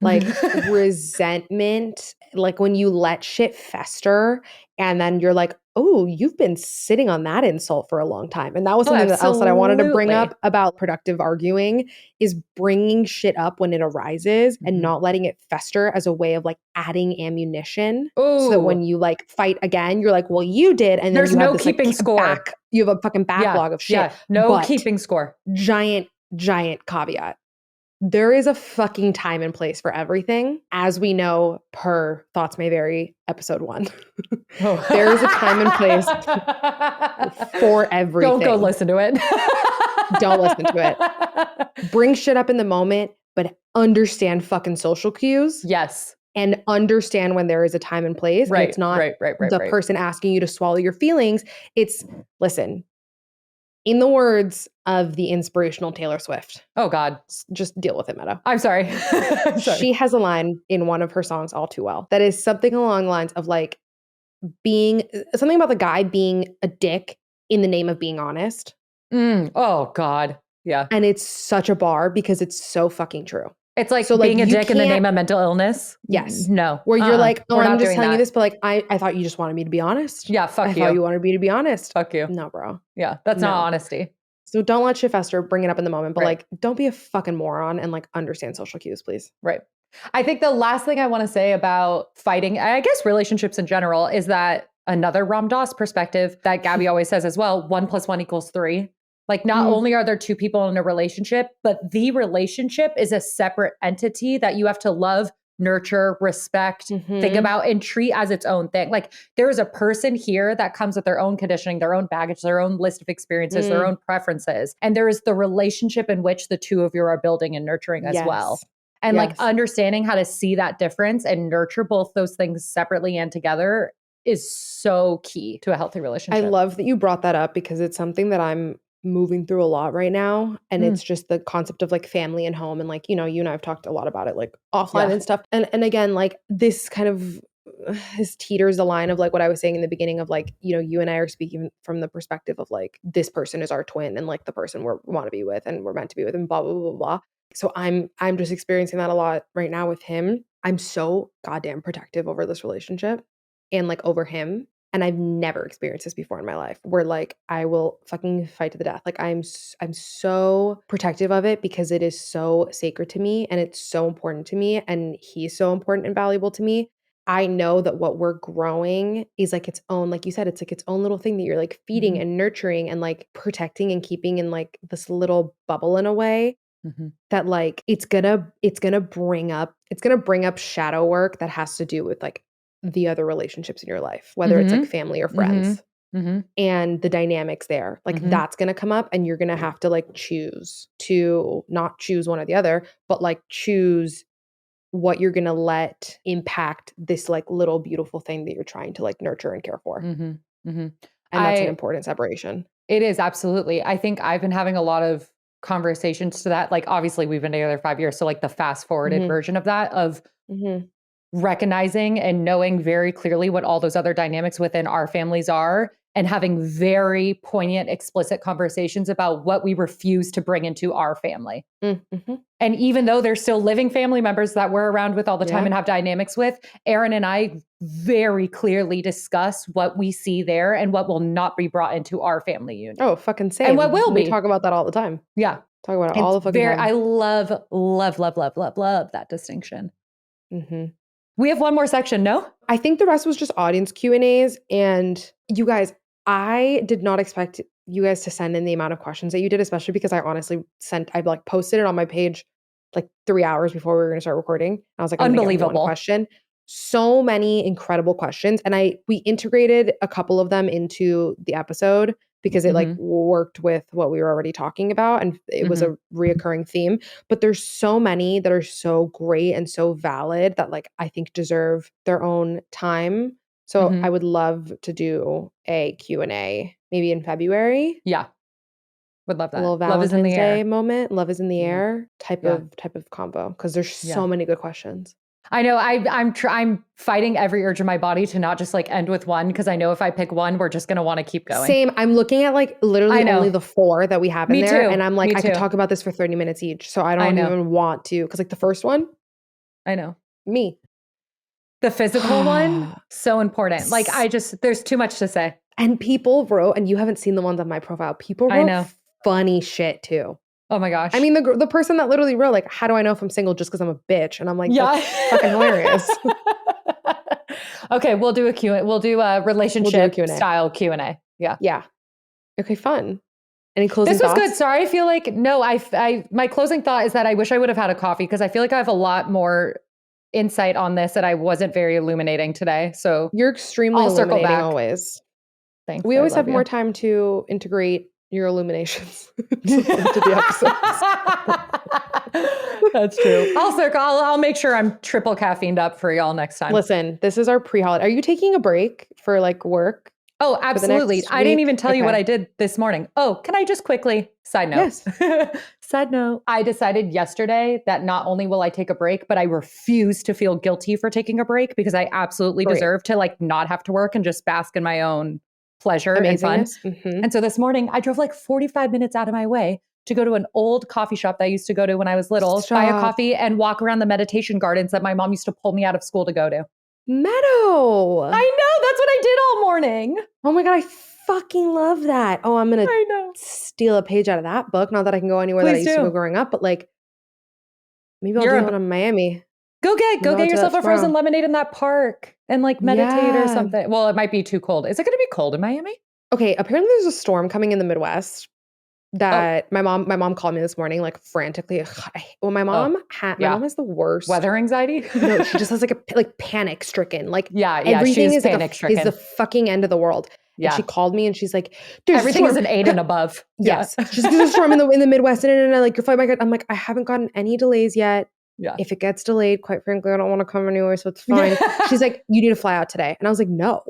all the time. Like resentment, like when you let shit fester and then you're like, oh, you've been sitting on that insult for a long time. And that was something else that I wanted to bring up about productive arguing, is bringing shit up when it arises and not letting it fester as a way of like adding ammunition. So that when you like fight again, you're like, well, you did. And then there's you have no this, keeping like, score. You have a fucking backlog of shit. Yeah, no keeping score. Giant caveat. There is a fucking time and place for everything, as we know per Thoughts May Vary, episode 1. There is a time and place for everything. Don't go listen to it. Don't listen to it. Bring shit up in the moment, but understand fucking social cues. Yes. And understand when there is a time and place. Right. And it's not the person asking you to swallow your feelings. It's, listen, in the words of the inspirational Taylor Swift. Oh, God. Just deal with it, Meta. I'm sorry. She has a line in one of her songs, All Too Well, that is something along the lines of like something about the guy being a dick in the name of being honest. Oh, God. Yeah. And it's such a bar because it's so fucking true. It's like so, being a dick in the name of mental illness. Yes. No. Where you're like, oh, I'm just telling you this, but like, I thought you just wanted me to be honest. Yeah, fuck you. I thought you wanted me to be honest. Fuck you. No, bro. Yeah, that's not honesty. So don't let shit fester, bring it up in the moment, but like, don't be a fucking moron and like understand social cues, please. Right. I think the last thing I want to say about fighting, I guess relationships in general, is that another Ram Dass perspective that Gabby always says as well, 1 + 1 = 3. Like not only are there two people in a relationship, but the relationship is a separate entity that you have to love, nurture, respect, think about, and treat as its own thing. Like there is a person here that comes with their own conditioning, their own baggage, their own list of experiences, their own preferences. And there is the relationship in which the two of you are building and nurturing as well. And like understanding how to see that difference and nurture both those things separately and together is so key to a healthy relationship. I love that you brought that up because it's something that I'm moving through a lot right now. And it's just the concept of like family and home. And like, you know, you and I have talked a lot about it, like offline and stuff. And again, like this kind of this teeters the line of like what I was saying in the beginning of like, you know, you and I are speaking from the perspective of like, this person is our twin and like the person we want to be with and we're meant to be with and blah, blah, blah, blah. So I'm just experiencing that a lot right now with him. I'm so goddamn protective over this relationship and like over him. And I've never experienced this before in my life where like I will fucking fight to the death. Like I'm so protective of it because it is so sacred to me and it's so important to me and he's so important and valuable to me. I know that what we're growing is like its own, like you said, it's like its own little thing that you're like feeding and nurturing and like protecting and keeping in like this little bubble in a way that like it's gonna bring up shadow work that has to do with like the other relationships in your life, whether it's like family or friends and the dynamics there. Like that's going to come up and you're going to have to like choose to not choose one or the other, but like choose what you're going to let impact this like little beautiful thing that you're trying to like nurture and care for. And that's an important separation. It is, absolutely. I think I've been having a lot of conversations to that. Like obviously we've been together 5 years. So like the fast forwarded version of that of recognizing and knowing very clearly what all those other dynamics within our families are and having very poignant, explicit conversations about what we refuse to bring into our family. And even though there's still living family members that we're around with all the time and have dynamics with, Aaron and I very clearly discuss what we see there and what will not be brought into our family unit. Oh, fucking same. And what will be. We talk about that all the time. Yeah. Talk about it all the fucking time. I love that distinction. We have one more section, no? I think the rest was just audience Q&As. And you guys, I did not expect you guys to send in the amount of questions that you did, especially because I honestly I like posted it on my page like 3 hours before we were going to start recording. I was like, I'm unbelievable. One question. So many incredible questions. And we integrated a couple of them into the episode because it like worked with what we were already talking about. And it was a reoccurring theme, but there's so many that are so great and so valid that like, I think deserve their own time. So I would love to do a Q&A maybe in February. Yeah. Would love that. A little Valentine's Day moment. Love is in the air type of combo. Cause there's so many good questions. I know I'm fighting every urge in my body to not just like end with one. Cause I know if I pick one, we're just going to want to keep going. Same. I'm looking at like literally only the 4 that we have in there. Too. And I'm like, I could talk about this for 30 minutes each. So I don't even want to. Cause like the first one. I know. Me. The physical one, so important. Like there's too much to say. And people wrote, and you haven't seen the ones on my profile. People wrote funny shit too. Oh my gosh. I mean, the person that literally wrote like, how do I know if I'm single just because I'm a bitch? And I'm like, that's fucking hilarious. Okay, we'll do a relationship style Q&A. Yeah. Yeah. Okay, fun. Any closing thoughts? This was good. Sorry, I feel like, no, my closing thought is that I wish I would have had a coffee because I feel like I have a lot more insight on this that I wasn't very illuminating today. So you're extremely illuminating always. Thanks. We always have more time to integrate your illuminations into the episodes. That's true. I'll make sure I'm triple caffeined up for y'all next time. Listen, this is our pre-holiday. Are you taking a break for like work? Oh, absolutely. I didn't even tell you what I did this morning. Oh, can I just quickly, side note? Yes. Side note. I decided yesterday that not only will I take a break, but I refuse to feel guilty for taking a break because I absolutely deserve to like not have to work and just bask in my own pleasure and fun. And so this morning I drove like 45 minutes out of my way to go to an old coffee shop that I used to go to when I was little, buy a coffee, and walk around the meditation gardens that my mom used to pull me out of school to go to. Meadow. I know. That's what I did all morning. Oh my God, I fucking love that. Oh, I'm going to steal a page out of that book. Not that I can go anywhere that I used to go growing up, but like, maybe I'll do that in Miami. Go get yourself a frozen lemonade in that park and like meditate or something. Well, it might be too cold. Is it going to be cold in Miami? Okay, apparently there's a storm coming in the Midwest that my mom called me this morning like frantically. Well, my mom has the worst weather anxiety. No, she just has like panic stricken. Like everything is panic stricken. Is the fucking end of the world. Yeah. And she called me and she's like, everything is an 8 and above. Yes. She's like, there's a storm in the Midwest and like your flight might get. I'm like, I haven't gotten any delays yet. Yeah. If it gets delayed, quite frankly, I don't want to come anyway, so it's fine. She's like, you need to fly out today. And I was like, no.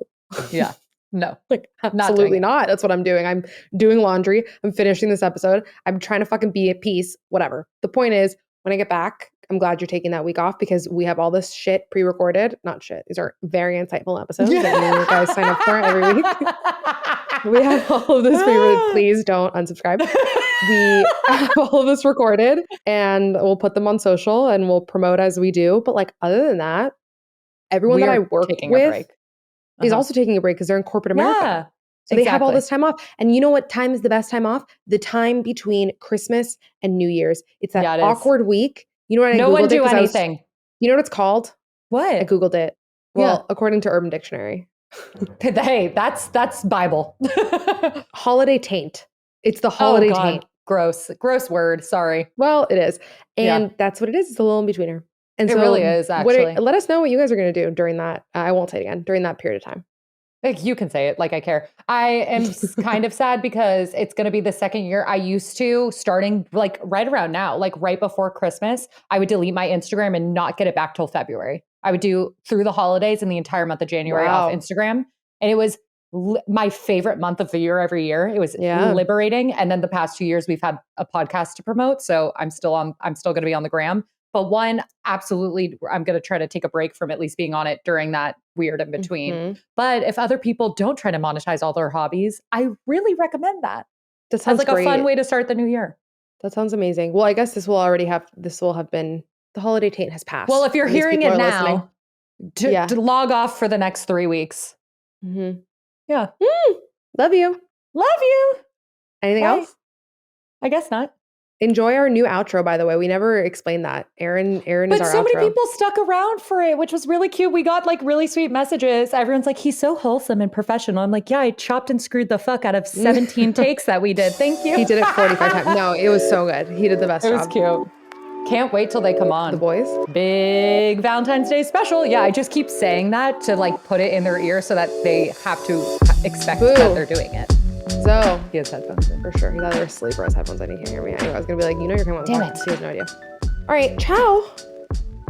Yeah. No. Like, absolutely not. That's what I'm doing. I'm doing laundry. I'm finishing this episode. I'm trying to fucking be at peace. Whatever. The point is, when I get back, I'm glad you're taking that week off because we have all this shit pre-recorded. Not shit. These are very insightful episodes that you guys sign up for every week. We have all of this pre-recorded. Please don't unsubscribe. We have all of this recorded and we'll put them on social and we'll promote as we do. But like, other than that, everyone that I work with is also taking a break because they're in corporate America. Yeah, so they have all this time off. And you know what time is the best time off? The time between Christmas and New Year's. It's that awkward week. You know what I Googled? No one do anything. You know what it's called? What? I Googled it. Well, according to Urban Dictionary. Hey, that's Bible. Holiday taint. It's the holiday taint. Gross word. Sorry. Well, it is. And that's what it is. It's a little in-betweener. And it really is, actually. Let us know what you guys are going to do during that. I won't say it again. During that period of time. Like, you can say it like I care. I am kind of sad because it's going to be the second year. I used to, starting like right around now, like right before Christmas, I would delete my Instagram and not get it back till February. I would do through the holidays and the entire month of January off Instagram. And it was my favorite month of the year every year. It was liberating. And then the past 2 years, we've had a podcast to promote. So I'm still going to be on the gram. But one, absolutely, I'm going to try to take a break from at least being on it during that weird in between. Mm-hmm. But if other people don't try to monetize all their hobbies, I really recommend that. That sounds like great. A fun way to start the new year. That sounds amazing. Well, I guess this will have been, the holiday taint has passed. Well, if you're hearing it now, to log off for the next 3 weeks. Mm-hmm. Yeah. Love you. Love you. Anything else? I guess not. Enjoy our new outro, by the way. We never explained that. Aaron is our outro. But so many people stuck around for it, which was really cute. We got like really sweet messages. Everyone's like, he's so wholesome and professional. I'm like, yeah, I chopped and screwed the fuck out of 17 takes that we did. Thank you. He did it 45 times. No, it was so good. He did the best job. It was cute. Can't wait till they come on. The boys? Big Valentine's Day special. Yeah, I just keep saying that to like put it in their ear so that they have to expect that they're doing it. So he has headphones in. For sure. He's either asleep or has headphones and he can't hear me. Anyway, I was going to be like, you know you're coming on the podcast. He has no idea. All right. Ciao. All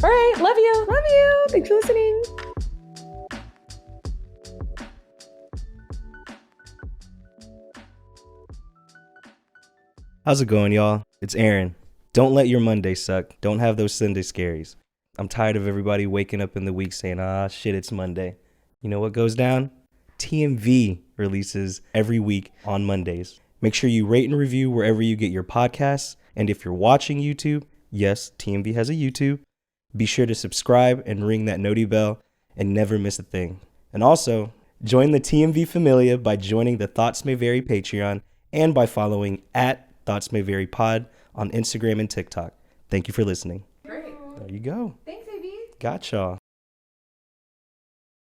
right. Love you. Love you. Thanks for listening. How's it going, y'all? It's Aaron. Don't let your Monday suck. Don't have those Sunday scaries. I'm tired of everybody waking up in the week saying, shit, it's Monday. You know what goes down? TMV releases every week on Mondays. Make sure you rate and review wherever you get your podcasts. And if you're watching YouTube, yes, TMV has a YouTube. Be sure to subscribe and ring that noti bell and never miss a thing. And also, join the TMV Familia by joining the Thoughts May Vary Patreon and by following @ThoughtsMayVaryPod on Instagram and TikTok. Thank you for listening. Great. There you go. Thanks, AB. Got y'all.